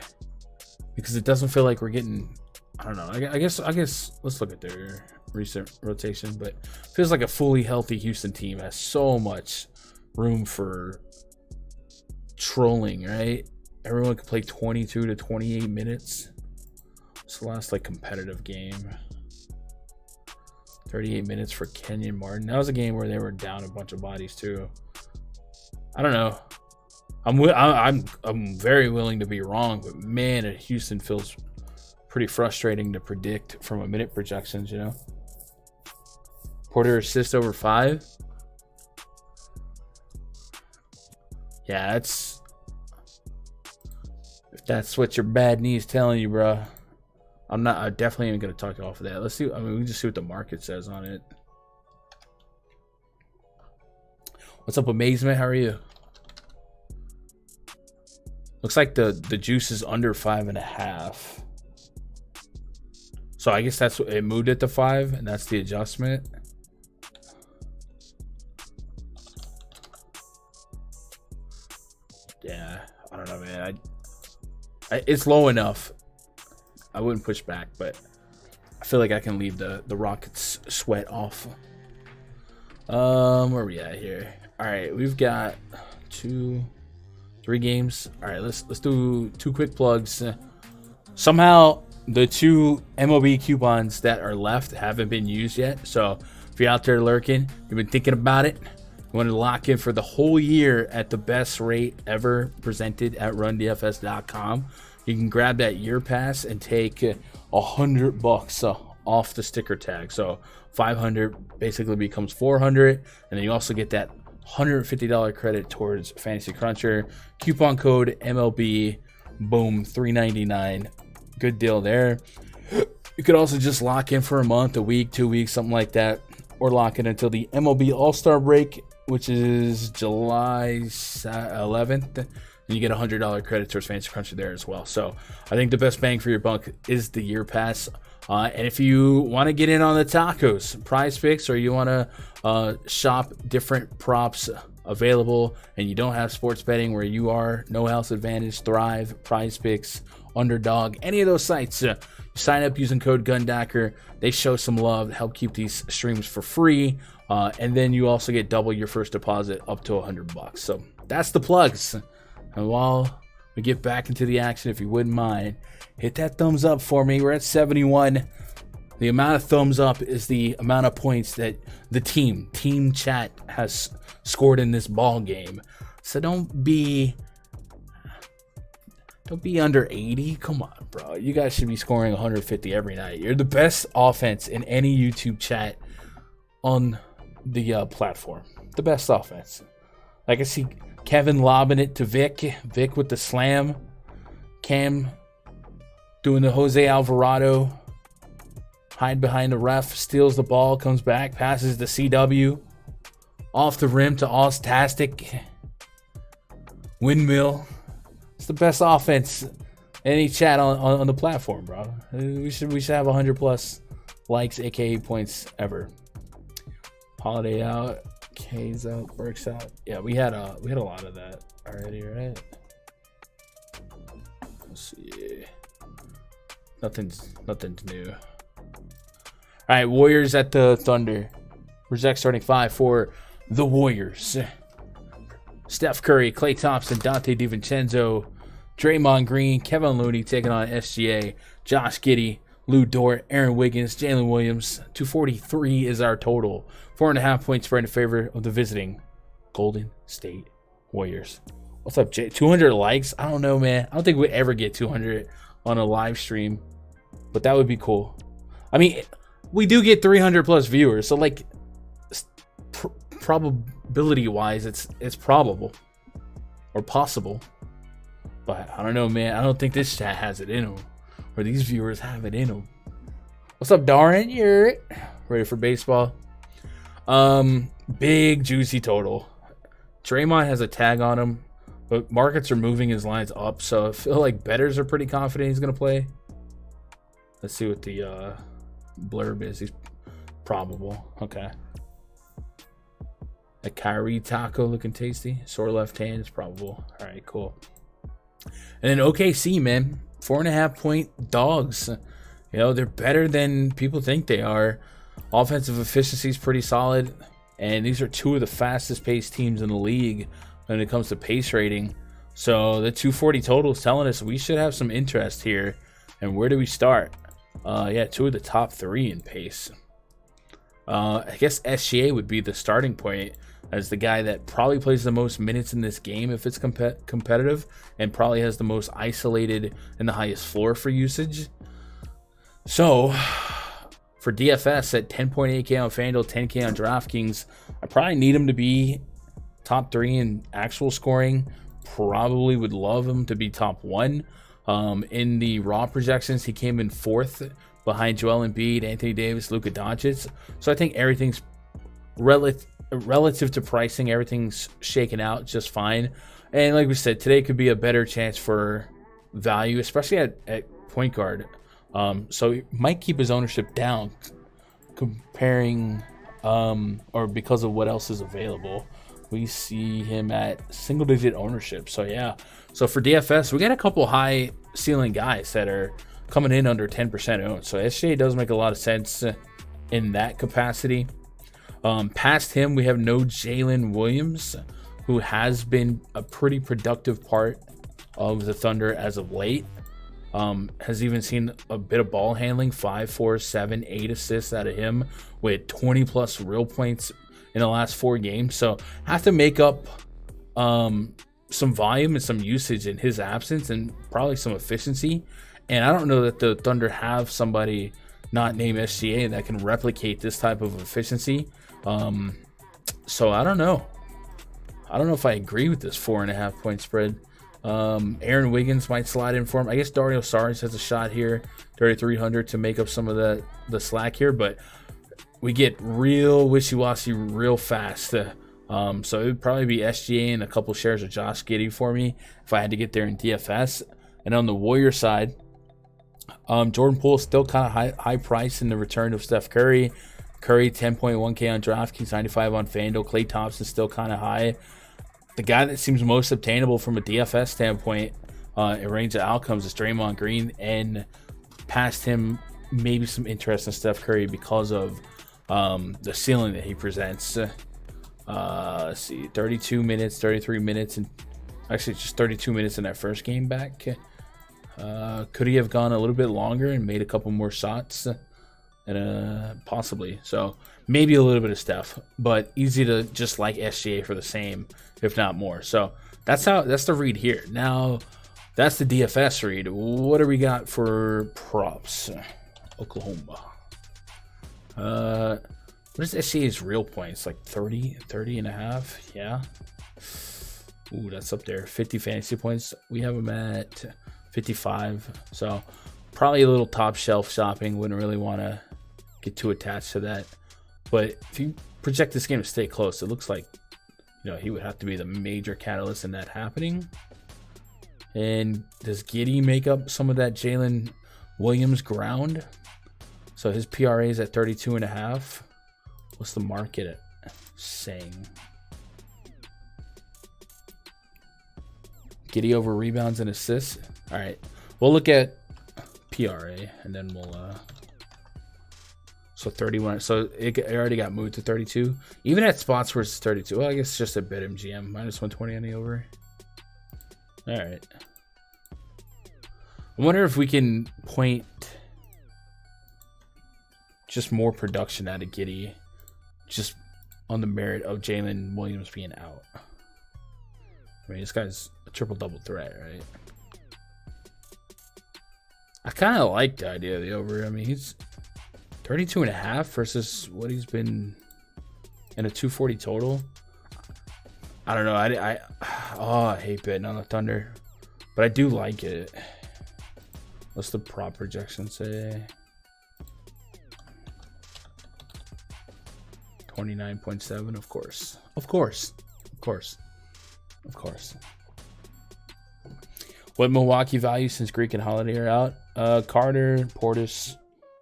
because it doesn't feel like we're getting, I don't know. I guess let's look at their recent rotation, but it feels like a fully healthy Houston team has so much room for trolling, right? Everyone can play 22 to 28 minutes. It's the last like competitive game. 38 minutes for Kenyon Martin. That was a game where they were down a bunch of bodies too. I don't know. I'm very willing to be wrong, but man, Houston feels pretty frustrating to predict from a minute projections, you know. Porter assist over 5. Yeah, if that's what your bad knee's telling you, bro. I definitely ain't gonna talk you off of that. Let's see. I mean, we can just see what the market says on it. What's up, Amazement? How are you? Looks like the juice is under 5.5. So I guess that's what it moved it to 5, and that's the adjustment. Yeah, I don't know, man. It's low enough. I wouldn't push back, but I feel like I can leave the Rockets sweat off. Where are we at here? All right, we've got 3 games. All right, let's do 2 quick plugs. Somehow the 2 MLB coupons that are left haven't been used yet. So if you're out there lurking, you've been thinking about it, you want to lock in for the whole year at the best rate ever presented at rundfs.com. You can grab that year pass and take $100 off the sticker tag. So 500 basically becomes 400, and then you also get that $150 credit towards Fantasy Cruncher. Coupon code MLB, boom, $3.99. Good deal there. You could also just lock in for a month, a week, 2 weeks, something like that, or lock in until the MLB All-Star break, which is July 11th. And you get $100 credit towards Fantasy Cruncher there as well. So I think the best bang for your buck is the year pass. And if you want to get in on the tacos, PrizePicks, or you want to shop different props available, and you don't have sports betting where you are, No House Advantage, Thrive, PrizePicks, Underdog, any of those sites, sign up using code GUNDACKER. They show some love, help keep these streams for free, and then you also get double your first deposit up to $100. So that's the plugs. And while we get back into the action, if you wouldn't mind, hit that thumbs up for me. We're at 71. The amount of thumbs up is the amount of points that the team chat has scored in this ball game. So don't be under 80. Come on, bro. You guys should be scoring 150 every night. You're the best offense in any YouTube chat on the platform. The best offense. Like I see Kevin lobbing it to Vic. Vic with the slam. Cam doing the Jose Alvarado. Hide behind the ref. Steals the ball. Comes back. Passes to CW. Off the rim to Ostastic. Windmill. It's the best offense in any chat on the platform, bro. We should have 100+ likes, aka points ever. Holiday out. K's out, Burks out. Yeah, we had a lot of that already, right? Let's see. Nothing's new. All right, Warriors at the Thunder. Rizek starting 5 for the Warriors. Steph Curry, Klay Thompson, Dante DiVincenzo, Draymond Green, Kevin Looney taking on SGA, Josh Giddey, Lou Dort, Aaron Wiggins, Jalen Williams. 243 is our total. 4.5 points spread in favor of the visiting Golden State Warriors. What's up, Jay? 200 likes? I don't know, man. I don't think we'd ever get 200 on a live stream, but that would be cool. I mean, we do get 300+ viewers, so like probability-wise, it's probable or possible. But I don't know, man. I don't think this chat has it in them, or these viewers have it in them. What's up, Darren? You're ready for baseball? Big juicy total. Draymond has a tag on him, but markets are moving his lines up, so I feel like bettors are pretty confident he's gonna play. Let's see what the blurb is. He's probable. Okay. A Kyrie taco looking tasty. Sore left hand is probable. All right, cool. And then OKC, man, 4.5 point dogs. You know, they're better than people think they are. Offensive efficiency is pretty solid, and these are 2 of the fastest paced teams in the league when it comes to pace rating. So the 240 total is telling us we should have some interest here. And where do we start? Yeah, 2 of the top 3 in pace. I guess SGA would be the starting point as the guy that probably plays the most minutes in this game if it's competitive, and probably has the most isolated and the highest floor for usage. So for DFS at 10.8K on FanDuel, 10K on DraftKings, I probably need him to be top 3 in actual scoring. Probably would love him to be top 1. In the raw projections, he came in 4th behind Joel Embiid, Anthony Davis, Luka Doncic. So I think everything's relative to pricing, everything's shaken out just fine. And like we said, today could be a better chance for value, especially at point guard. So he might keep his ownership down comparing or because of what else is available. We see him at single-digit ownership. So, yeah. So, for DFS, we got a couple high ceiling guys that are coming in under 10% owned. So, SJ does make a lot of sense in that capacity. Past him, we have no Jalen Williams, who has been a pretty productive part of the Thunder as of late. Has even seen a bit of ball handling, 5, 4, 7, 8 assists out of him with 20-plus real points in the last 4 games. So have to make up some volume and some usage in his absence and probably some efficiency. And I don't know that the Thunder have somebody not named SGA that can replicate this type of efficiency. So I don't know. I don't know if I agree with this 4.5 point spread. Aaron Wiggins might slide in for him. I guess Dario Saric has a shot here, 3,300 to make up some of the slack here, but we get real wishy-washy real fast. So it would probably be SGA and a couple shares of Josh Giddey for me if I had to get there in DFS. And on the Warrior side, Jordan Poole still kind of high price in the return of Steph Curry. Curry 10.1K on DraftKings, 95 on FanDuel. Klay Thompson still kind of high. The guy that seems most obtainable from a DFS standpoint in range of outcomes is Draymond Green, and past him, maybe some interest in Steph Curry because of the ceiling that he presents. Let's see, 32 minutes, 33 minutes, and actually just 32 minutes in that first game back. Could he have gone a little bit longer and made a couple more shots? Possibly. So maybe a little bit of Steph, but easy to just like SGA for the same, if not more. So that's the read here. Now that's the DFS read. What do we got for props? Oklahoma. What is SGA's real points? Like 30 and a half? Yeah. Ooh, that's up there. 50 fantasy points. We have him at 55. So probably a little top shelf shopping. Wouldn't really want to get too attached to that. But if you project this game to stay close, it looks like, he would have to be the major catalyst in that happening. And does Giddey make up some of that Jalen Williams ground? So his PRA is at 32.5. What's the market saying? Giddey over rebounds and assists. All right, we'll look at PRA and then we'll so 31. So it already got moved to 32. Even at spots where it's 32. Well, I guess it's just a bit MGM minus 120 on the over. All right. I wonder if we can point just more production out of Giddey, just on the merit of Jalen Williams being out. I mean, this guy's a triple-double threat, right? I kind of like the idea of the over. I mean, he's 32.5 versus what he's been in a 240 total. I don't know. I hate betting on the Thunder, but I do like it. What's the prop projection say? 29.7, of course. What Milwaukee value since Greek and Holiday are out? Carter, Portis,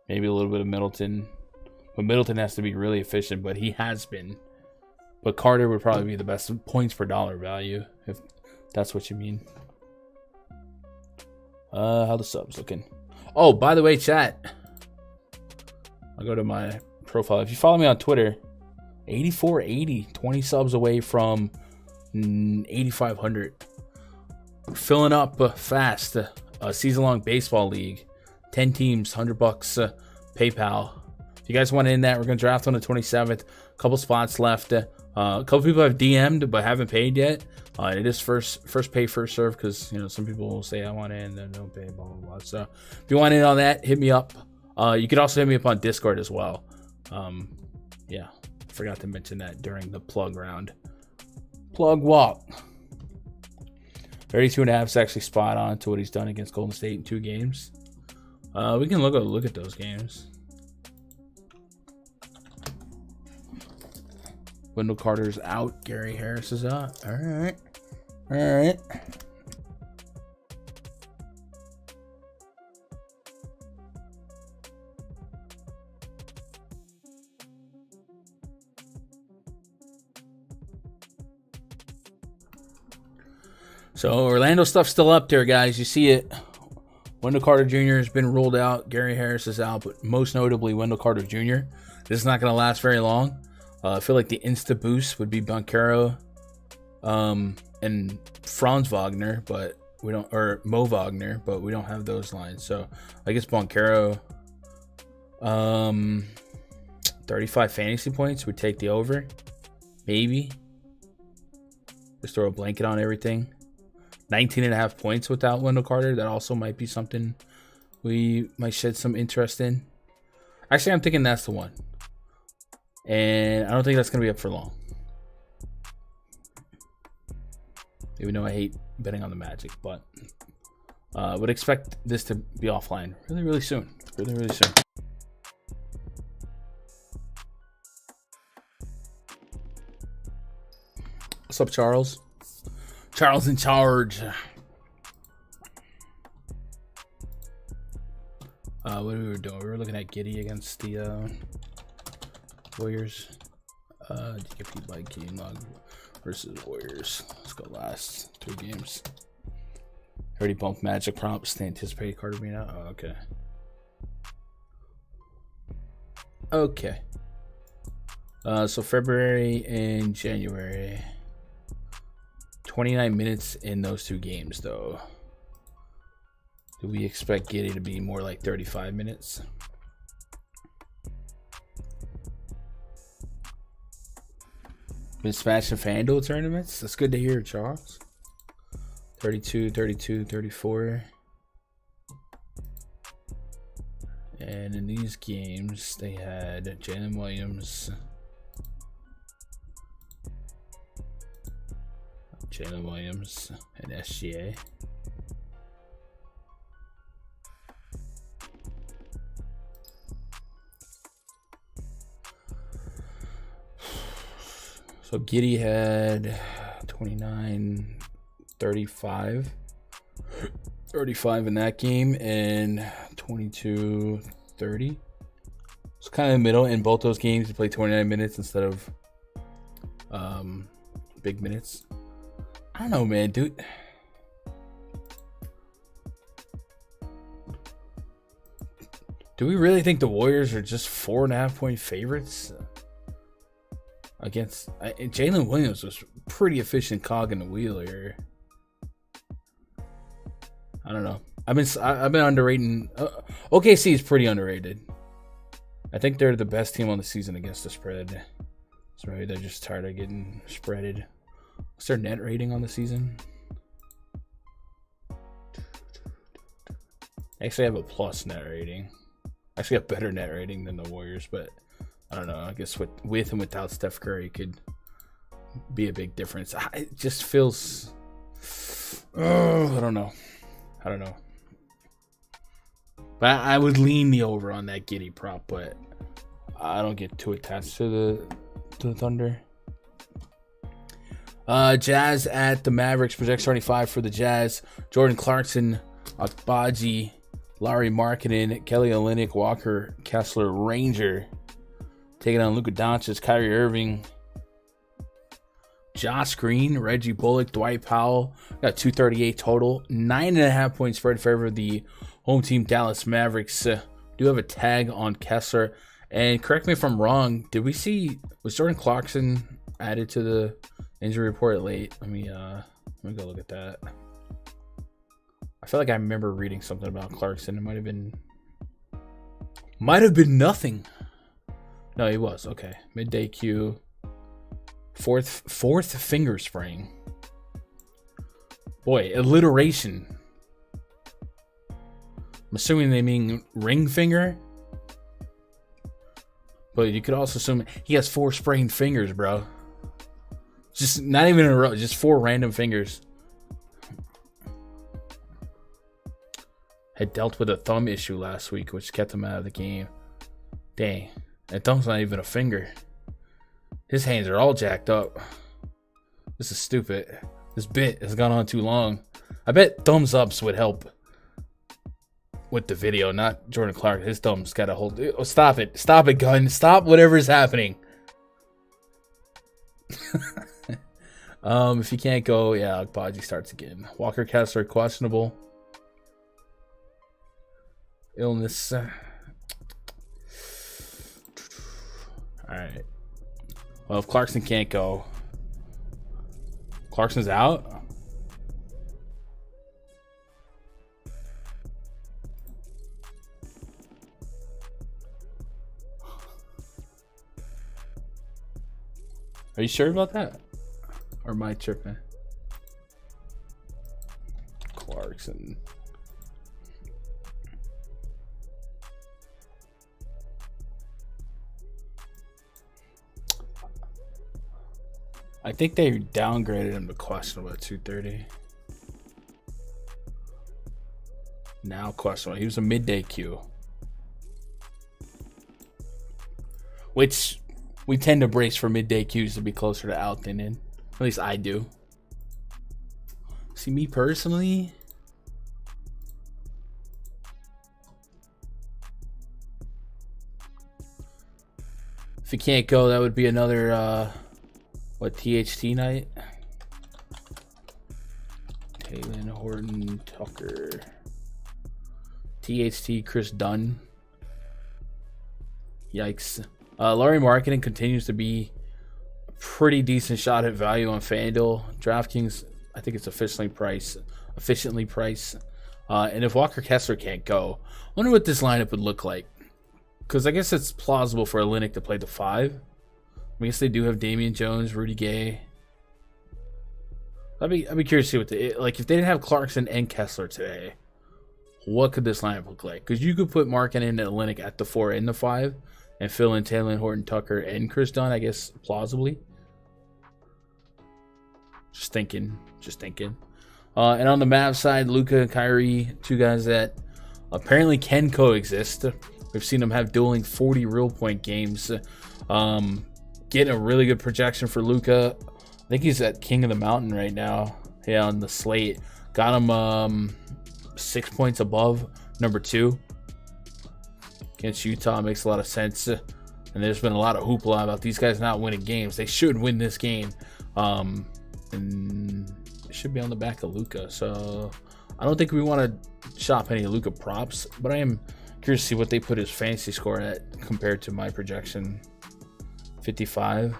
maybe a little bit of Middleton. But Middleton has to be really efficient, but he has been. But Carter would probably be the best points per dollar value, if that's what you mean. How the subs looking? Oh, by the way, chat. I'll go to my profile. If you follow me on Twitter, 8480, 20 subs away from 8,500. Filling up fast. A season-long baseball league. 10 teams, $100 PayPal. If you guys want in that, we're going to draft on the 27th. A couple spots left. A couple people have DM'd but haven't paid yet. It is first pay, first serve, because some people will say I want in and then don't pay, blah, blah, blah. So if you want in on that, hit me up. You could also hit me up on Discord as well. Yeah, forgot to mention that during the plug round. Plug walk. 32.5 is actually spot on to what he's done against Golden State in 2 games. We can look at those games. Wendell Carter's out. Gary Harris is out. All right. So Orlando stuff's still up there, guys. You see it. Wendell Carter Jr. has been ruled out. Gary Harris is out, but most notably Wendell Carter Jr. This is not going to last very long. I feel like the insta boost would be Banchero and Franz Wagner, but we don't, or Mo Wagner, but we don't have those lines. So I guess Banchero, 35 fantasy points would take the over, maybe. Just throw a blanket on everything. 19.5 points without Wendell Carter. That also might be something we might shed some interest in. Actually, I'm thinking that's the one. And I don't think that's going to be up for long. Even though I hate betting on the Magic, but would expect this to be offline really soon. Really soon. What's up, Charles? Charles in charge. What we were doing? We were looking at Giddey against the Warriors. DKP by game log versus Warriors. Let's go last 3 games. Already bumped Magic prompts. They anticipate Carter being out. Oh, okay. Okay. So February and January. 29 minutes in those 2 games, though. Do we expect Giddey to be more like 35 minutes? Been smashing FanDuel tournaments? That's good to hear, Charles. 32, 32, 34. And in these games, they had Jalen Williams, and SGA. So Giddey had 29, 35 in that game, and 22, 30. It's kind of in the middle. In both those games, he played 29 minutes instead of big minutes. I don't know, man, dude. Do we really think the Warriors are just 4.5 point favorites against Jalen Williams? Was pretty efficient cog in the wheel here. I don't know. I've been underrating. OKC is pretty underrated. I think they're the best team on the season against the spread. So maybe they're just tired of getting spreaded. What's their net rating on the season? I actually have a plus net rating. I actually have better net rating than the Warriors, but I don't know. I guess with and without Steph Curry could be a big difference. It just feels... I don't know. But I would lean the over on that Giddey prop, but I don't get too attached to the Thunder. Jazz at the Mavericks. Project 75 for the Jazz. Jordan Clarkson, Akbaji, Larry Markkinen, Kelly Olynyk, Walker Kessler, Ranger. Taking on Luka Doncic, Kyrie Irving, Josh Green, Reggie Bullock, Dwight Powell. Got 238 total. 9.5 point spread favor of the home team Dallas Mavericks. Do have a tag on Kessler. And correct me if I'm wrong, was Jordan Clarkson added to the injury report late? Let me go look at that. I feel like I remember reading something about Clarkson. It might have been nothing. No, he was. Okay. Midday Q. Fourth finger sprain. Boy, alliteration. I'm assuming they mean ring finger. But you could also assume he has 4 sprained fingers, bro. Just not even in a row. Just 4 random fingers. Had dealt with a thumb issue last week, which kept him out of the game. Dang. That thumb's not even a finger. His hands are all jacked up. This is stupid. This bit has gone on too long. I bet thumbs ups would help with the video, not Jordan Clark. His thumb's got to hold. Oh, stop it. Stop it, gun. Stop whatever's happening. If he can't go, yeah, Agbaji starts again. Walker Kessler, questionable. Illness. All right. Well, if Clarkson can't go, Clarkson's out. Are you sure about that? Or am I tripping? Clarkson. I think they downgraded him to questionable at 230. Now questionable. He was a midday Q. Which we tend to brace for midday Qs to be closer to out than in. At least I do. See, me personally, if he can't go, that would be another THT night? Taylor, Horton, Tucker, THT, Chris Dunn. Yikes. Laurie Marketing continues to be a pretty decent shot at value on FanDuel. DraftKings, I think it's efficiently priced. And if Walker Kessler can't go, I wonder what this lineup would look like. Because I guess it's plausible for Olynyk to play the 5. I guess they do have Damian Jones, Rudy Gay. I'd be curious to see what if they didn't have Clarkson and Kessler today, what could this lineup look like? Because you could put Markin and Olynyk at the 4 and the 5, and fill in Taylor, Horton, Tucker, and Chris Dunn. I guess plausibly. Just thinking. And on the Mavs side, Luka and Kyrie, 2 guys that apparently can coexist. We've seen them have dueling 40 real point games. Getting a really good projection for Luka. I think he's at King of the Mountain right now. Yeah, on the slate. Got him 6 points above number 2 against Utah. Makes a lot of sense. And there's been a lot of hoopla about these guys not winning games. They should win this game. And it should be on the back of Luka. So I don't think we want to shop any Luka props, but I am curious to see what they put his fantasy score at compared to my projection. 55.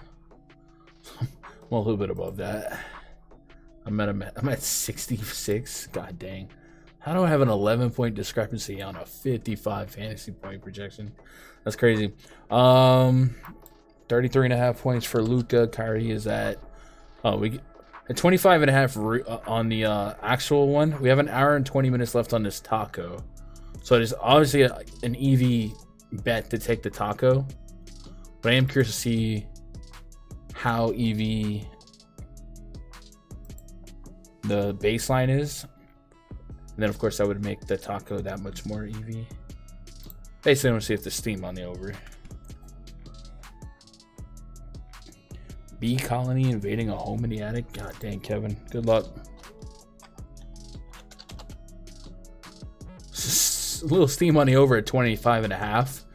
I'm a little bit above that. I'm at 66. God dang. How do I have an 11-point discrepancy on a 55 fantasy point projection? That's crazy. 33.5 points for Luka. Kyrie is at at 25.5 on the actual one. We have an hour and 20 minutes left on this taco. So it is obviously an EV bet to take the taco. But I am curious to see how EV the baseline is. And then, of course, that would make the taco that much more EV. Basically, I want to see if there's steam on the over. Bee colony invading a home in the attic. God dang, Kevin. Good luck. A little steam on the over at 25.5.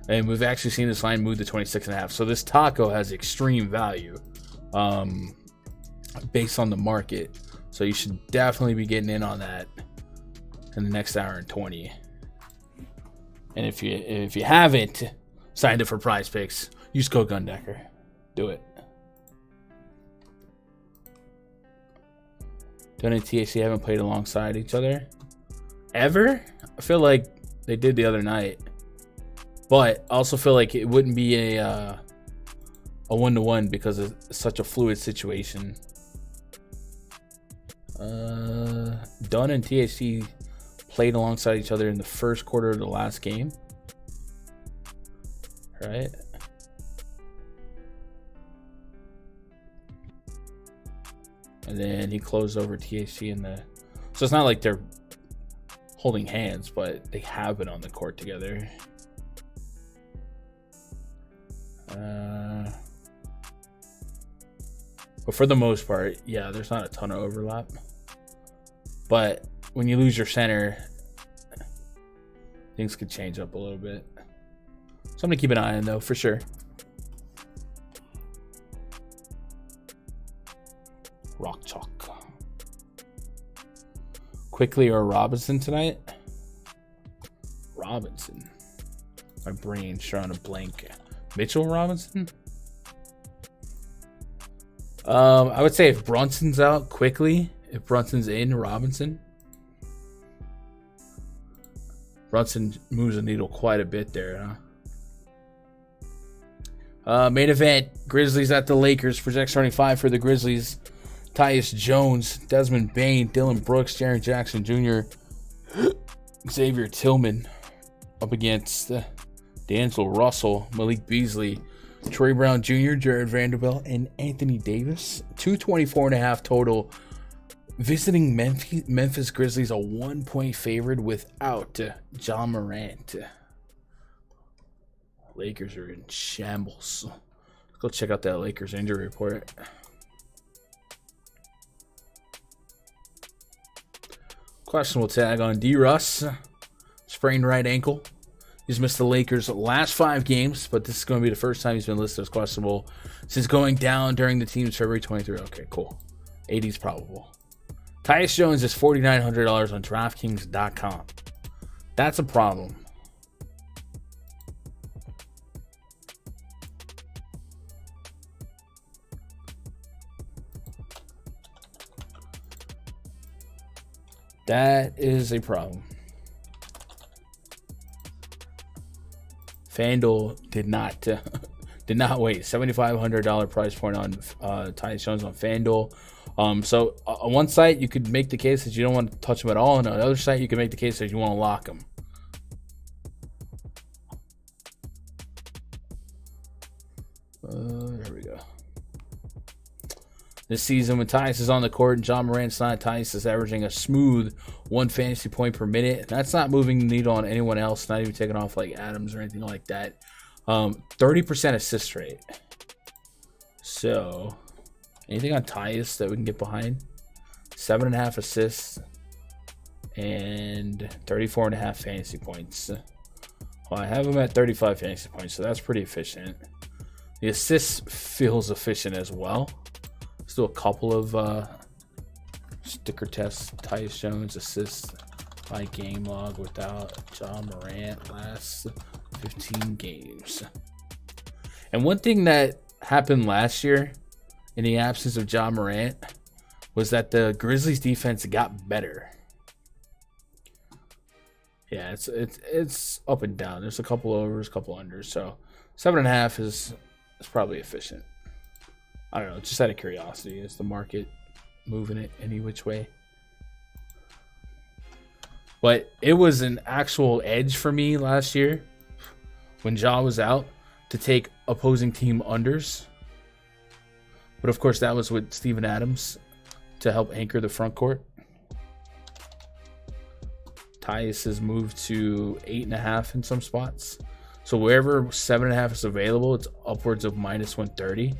And we've actually seen this line move to 26.5. So this taco has extreme value based on the market. So you should definitely be getting in on that in the next hour and 20. And if you haven't signed up for PrizePicks, use code Gundecker. Do it. Dunn and THC haven't played alongside each other ever. I feel like they did the other night. But I also feel like it wouldn't be a 1-to-1 because it's such a fluid situation. Dunn and THC played alongside each other in the first quarter of the last game. Right? And then he closed over THT in the... So it's not like they're holding hands, but they have been on the court together. But for the most part, yeah, there's not a ton of overlap. But when you lose your center, things could change up a little bit. So I'm going to keep an eye on, though, for sure. Rock chalk. Quickly or Robinson tonight? Robinson. My brain's trying to blank. Mitchell Robinson? I would say if Brunson's out, quickly. If Brunson's in, Robinson. Brunson moves the needle quite a bit there, huh? Main event, Grizzlies at the Lakers. Project starting 5 for the Grizzlies. Tyus Jones, Desmond Bane, Dylan Brooks, Jaren Jackson Jr., Xavier Tillman up against D'Angelo Russell, Malik Beasley, Troy Brown Jr., Jared Vanderbilt, and Anthony Davis. 224.5 total. Visiting Memphis Grizzlies, a 1-point favorite without Ja Morant. Lakers are in shambles. Let's go check out that Lakers injury report. Questionable tag on D. Russ. Sprained right ankle. He's missed the Lakers' last 5 games, but this is going to be the first time he's been listed as questionable since going down during the team's February 23. Okay, cool. 80's probable. Tyus Jones is $4,900 on DraftKings.com. That's a problem. That is a problem. FanDuel did not wait. $7,500 price point on Tyus Jones on FanDuel. So on one site you could make the case that you don't want to touch him at all, and on the other site you can make the case that you want to lock him. There we go. This season, when Tyus is on the court and Ja Morant's not, Tyus is averaging a smooth 1 fantasy point per minute. That's not moving the needle on anyone else, not even taking off like Adams or anything like that. 30% assist rate. So, anything on Tyus that we can get behind? 7.5 assists and 34.5 fantasy points. Well, I have him at 35 fantasy points, so that's pretty efficient. The assists feels efficient as well. Let's do a couple of sticker tests. Tyus Jones assists by game log without Ja Morant last 15 games. And one thing that happened last year in the absence of Ja Morant was that the Grizzlies defense got better. Yeah, it's up and down. There's a couple overs, a couple unders. So 7.5 is probably efficient. I don't know, just out of curiosity. Is the market moving it any which way? But it was an actual edge for me last year when Ja was out to take opposing team unders. But of course, that was with Steven Adams to help anchor the front court. Tyus has moved to 8.5 in some spots. So wherever 7.5 is available, it's upwards of minus 130.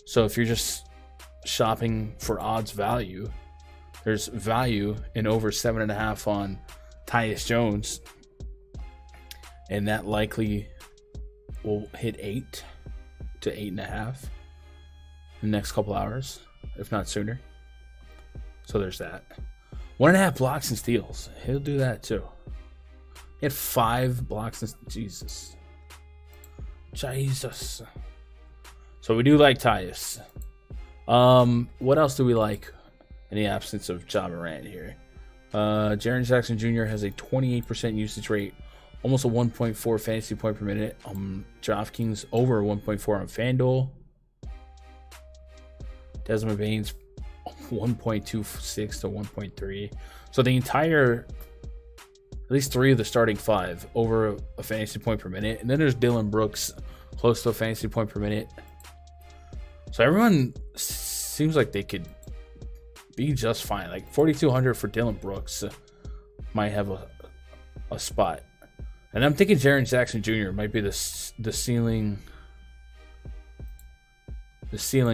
So if you're just shopping for odds value, there's value in over 7.5 on Tyus Jones. And that likely will hit 8 to 8.5 in the next couple hours, if not sooner. So there's that. 1.5 blocks and steals. He'll do that too. He had 5 blocks and Jesus. So we do like Tyus. What else do we like in the absence of Ja Morant here? Jaren Jackson Jr. has a 28% usage rate, almost a 1.4 fantasy point per minute. DraftKings over 1.4 on FanDuel. Desmond Bane's 1.26 to 1.3. So the entire, at least 3 of the starting 5 over a fantasy point per minute. And then there's Dylan Brooks, close to a fantasy point per minute. So everyone seems like they could be just fine. Like 4,200 for Dylan Brooks might have a spot. And I'm thinking Jaren Jackson Jr. might be the ceiling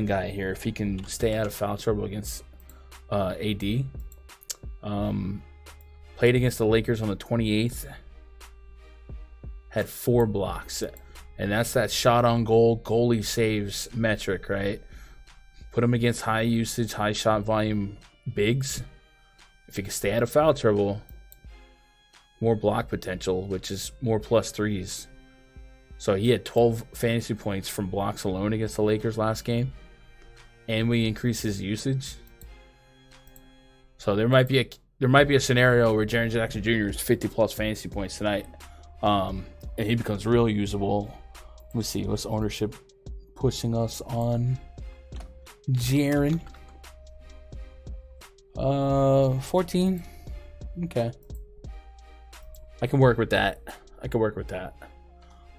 guy here if he can stay out of foul trouble against AD. Played against the Lakers on the 28th. Had 4 blocks. And that's that shot on goal, goalie saves metric, right? Put him against high usage, high shot volume bigs. If he can stay out of foul trouble, more block potential, which is more plus threes. So he had 12 fantasy points from blocks alone against the Lakers last game. And we increase his usage. So there might be a scenario where Jaren Jackson Jr. is 50 plus fantasy points tonight. And he becomes real usable. Let's see, what's ownership pushing us on Jaren? 14. Okay. I can work with that.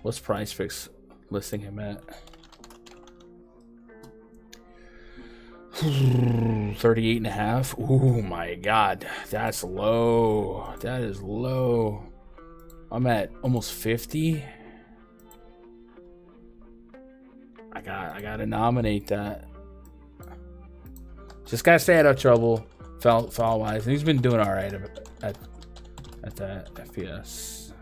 What's PrizePicks listing him at? 38.5. Oh my God. That's low. That is low. I'm at almost 50. I gotta nominate that. Just gotta stay out of trouble, foul wise, and he's been doing all right at that FPS.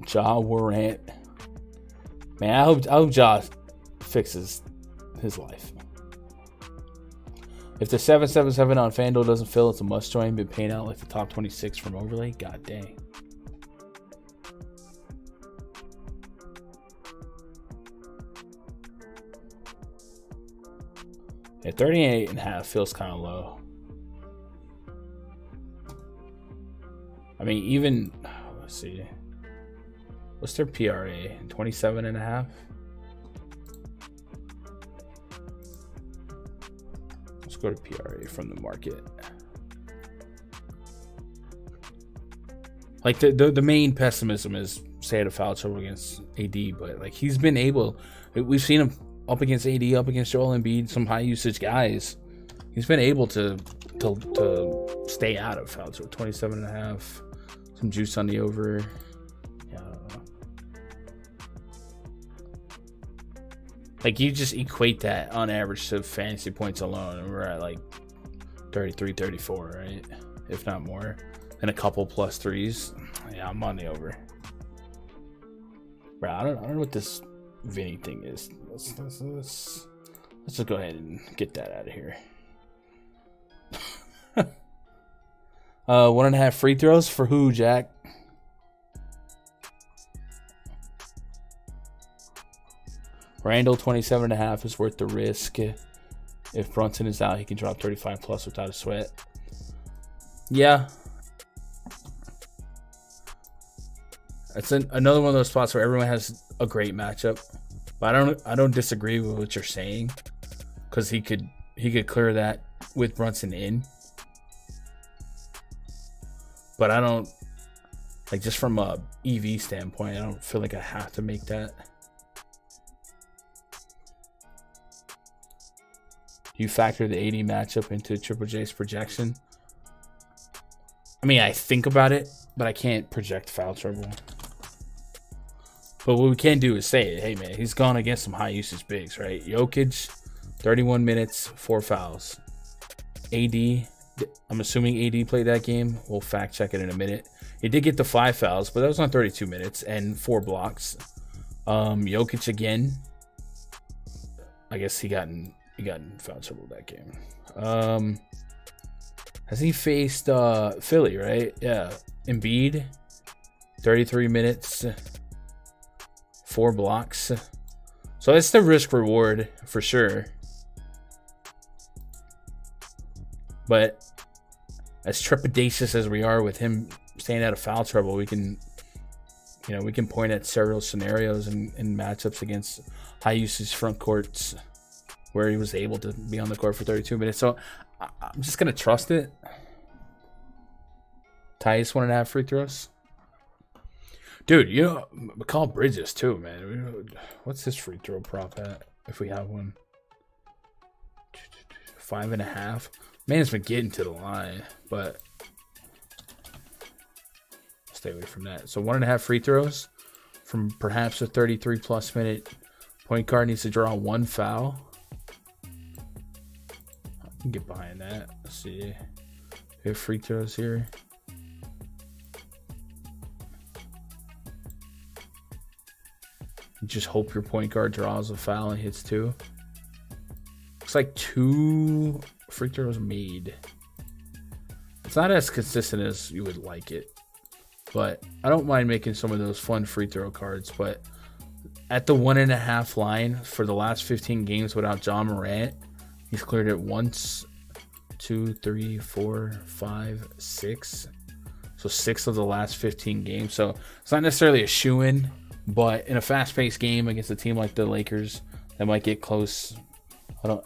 Ja Morant, man, I hope Ja fixes his life. If the 777 on FanDuel doesn't fill, it's a must join. Been paying out like the top 26 from overlay. God dang. Yeah, 38.5 feels kind of low. I mean, even, let's see. What's their PRA? 27.5? Let's go to PRA from the market. Like the main pessimism is stay out of foul trouble against AD, but like he's been able, we've seen him up against AD, up against Joel Embiid, some high usage guys. He's been able to stay out of foul trouble. 27.5, some juice on the over. Yeah, I don't know. Like you just equate that on average to fantasy points alone, and we're at like 33, 34, right? If not more. And a couple plus threes. Yeah, I'm on the over. Bro, I don't know what this Vinny thing is. Let's just go ahead and get that out of here. 1.5 free throws for who, Jack? Randall 27.5 is worth the risk. If Brunson is out, he can drop 35 plus without a sweat. Yeah. It's another one of those spots where everyone has a great matchup. But I don't disagree with what you're saying, because he could clear that with Brunson in. But I don't, like, just from a EV standpoint, I don't feel like I have to make that. You factor the AD matchup into Triple J's projection. I mean, I think about it, but I can't project foul trouble. But what we can do is say, hey, man, he's gone against some high usage bigs, right? Jokic, 31 minutes, 4 fouls. AD, I'm assuming AD played that game. We'll fact check it in a minute. He did get the 5 fouls, but that was on 32 minutes and 4 blocks. Jokic again. I guess he got in foul trouble that game. Has he faced Philly, right? Yeah. Embiid, 33 minutes, 4 blocks. So it's the risk reward for sure. But as trepidatious as we are with him staying out of foul trouble, we can point at several scenarios and matchups against high usage front courts where he was able to be on the court for 32 minutes. So I'm just going to trust it. Tyus 1.5 free throws. Dude, you know, Mikal Bridges too, man. What's this free throw prop at if we have one? 5.5. Man, it's been getting to the line, but stay away from that. So 1.5 free throws from perhaps a 33+ minute point guard needs to draw 1 foul. I can get behind that. Let's see. We have free throws here. You just hope your point guard draws a foul and hits 2. Looks like 2 free throws made. It's not as consistent as you would like it, but I don't mind making some of those fun free throw cards. But at the 1.5 line for the last 15 games without John Morant, he's cleared it once, 2, 3, 4, 5, 6. So 6 of the last 15 games. So it's not necessarily a shoo-in, but in a fast-paced game against a team like the Lakers that might get close, I'm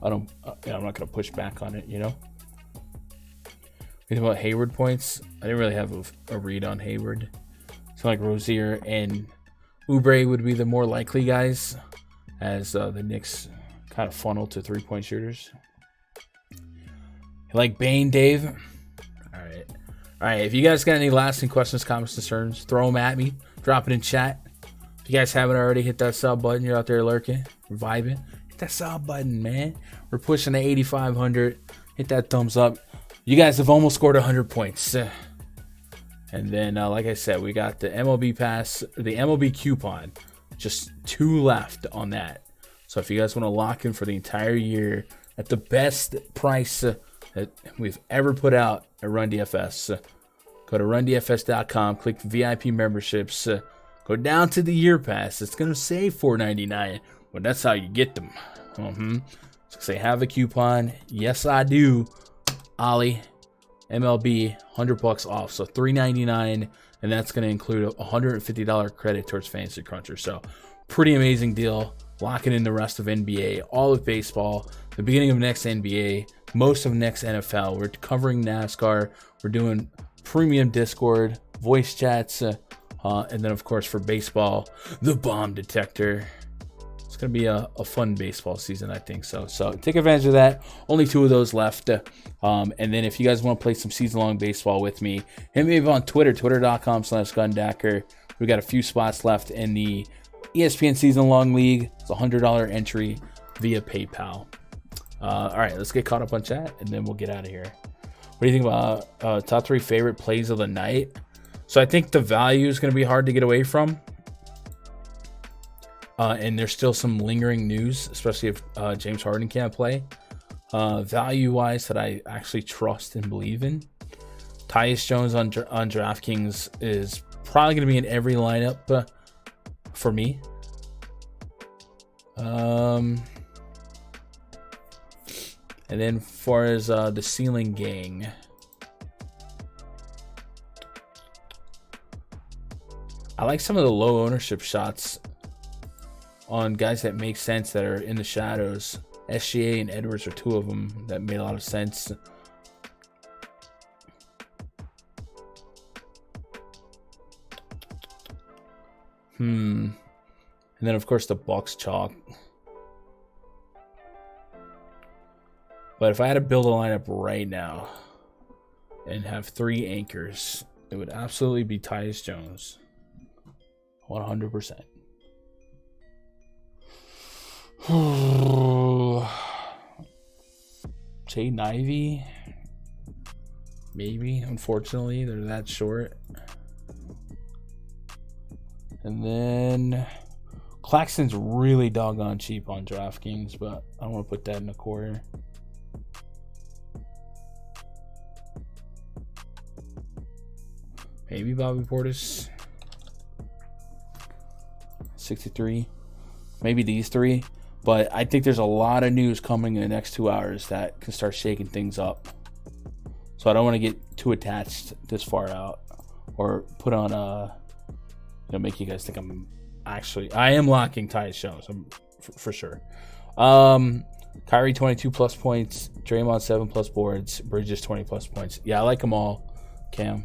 not going to push back on it, you know? We think about Hayward points. I didn't really have a read on Hayward. So like Rozier and Oubre would be the more likely guys as the Knicks kind of funnel to 3-point shooters. You like Bane, Dave? All right. If you guys got any lasting questions, comments, concerns, throw them at me. Drop it in chat. If you guys haven't already, hit that sub button. You're out there lurking, vibing. Hit that sub button, man. We're pushing to 8,500. Hit that thumbs up. You guys have almost scored 100 points. And then, like I said, we got the MLB pass, the MLB coupon. Just 2 left on that. So if you guys want to lock in for the entire year at the best price that we've ever put out at Run DFS, go to rundfs.com, click VIP memberships, go down to the year pass. It's going to say $4.99, but that's how you get them. So say have a coupon. Yes, I do. Ollie, MLB, $100 off. So $3.99, and that's going to include a $150 credit towards Fantasy Cruncher. So pretty amazing deal. Locking in the rest of NBA, all of baseball, the beginning of next NBA, most of next NFL. We're covering NASCAR. We're doing premium Discord, voice chats, and then, of course, for baseball, the bomb detector. It's going to be a fun baseball season, I think so. So take advantage of that. Only 2 of those left. And then if you guys want to play some season-long baseball with me, hit me up on Twitter, twitter.com/Gundacker. We got a few spots left in the ESPN season-long league. It's a $100 entry via PayPal. All right, let's get caught up on chat, and then we'll get out of here. What do you think about top 3 favorite plays of the night? So I think the value is going to be hard to get away from. And there's still some lingering news, especially if James Harden can't play. Value-wise that I actually trust and believe in. Tyus Jones on DraftKings is probably going to be in every lineup for me. And then as far as the ceiling gang, I like some of the low ownership shots on guys that make sense that are in the shadows. SGA and Edwards are 2 of them that made a lot of sense. And then, of course, the Bucks chalk. But if I had to build a lineup right now and have 3 anchors, it would absolutely be Tyus Jones. 100%. Jaden Ivey, maybe. Unfortunately, they're that short. And then Claxton's really doggone cheap on DraftKings, but I don't want to put that in a quarter. Maybe Bobby Portis. 63. Maybe these 3. But I think there's a lot of news coming in the next 2 hours that can start shaking things up. So I don't want to get too attached this far out or put on make you guys think I am locking Tyus Jones for sure. Kyrie 22+ points, Draymond 7+ boards, Bridges 20+ points. Yeah, I like them all. Cam.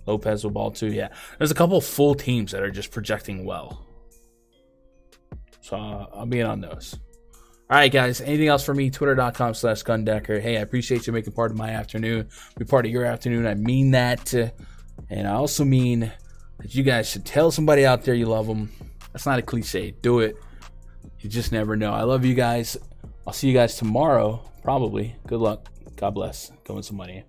Lopez will ball too. Yeah, there's a couple full teams that are just projecting well. So I'll be in on those. All right, guys. Anything else for me? Twitter.com/Gundecker. Hey, I appreciate you making part of my afternoon. Be part of your afternoon. I mean that. And I also mean that you guys should tell somebody out there you love them. That's not a cliche. Do it. You just never know. I love you guys. I'll see you guys tomorrow, probably. Good luck. God bless. Go win some money.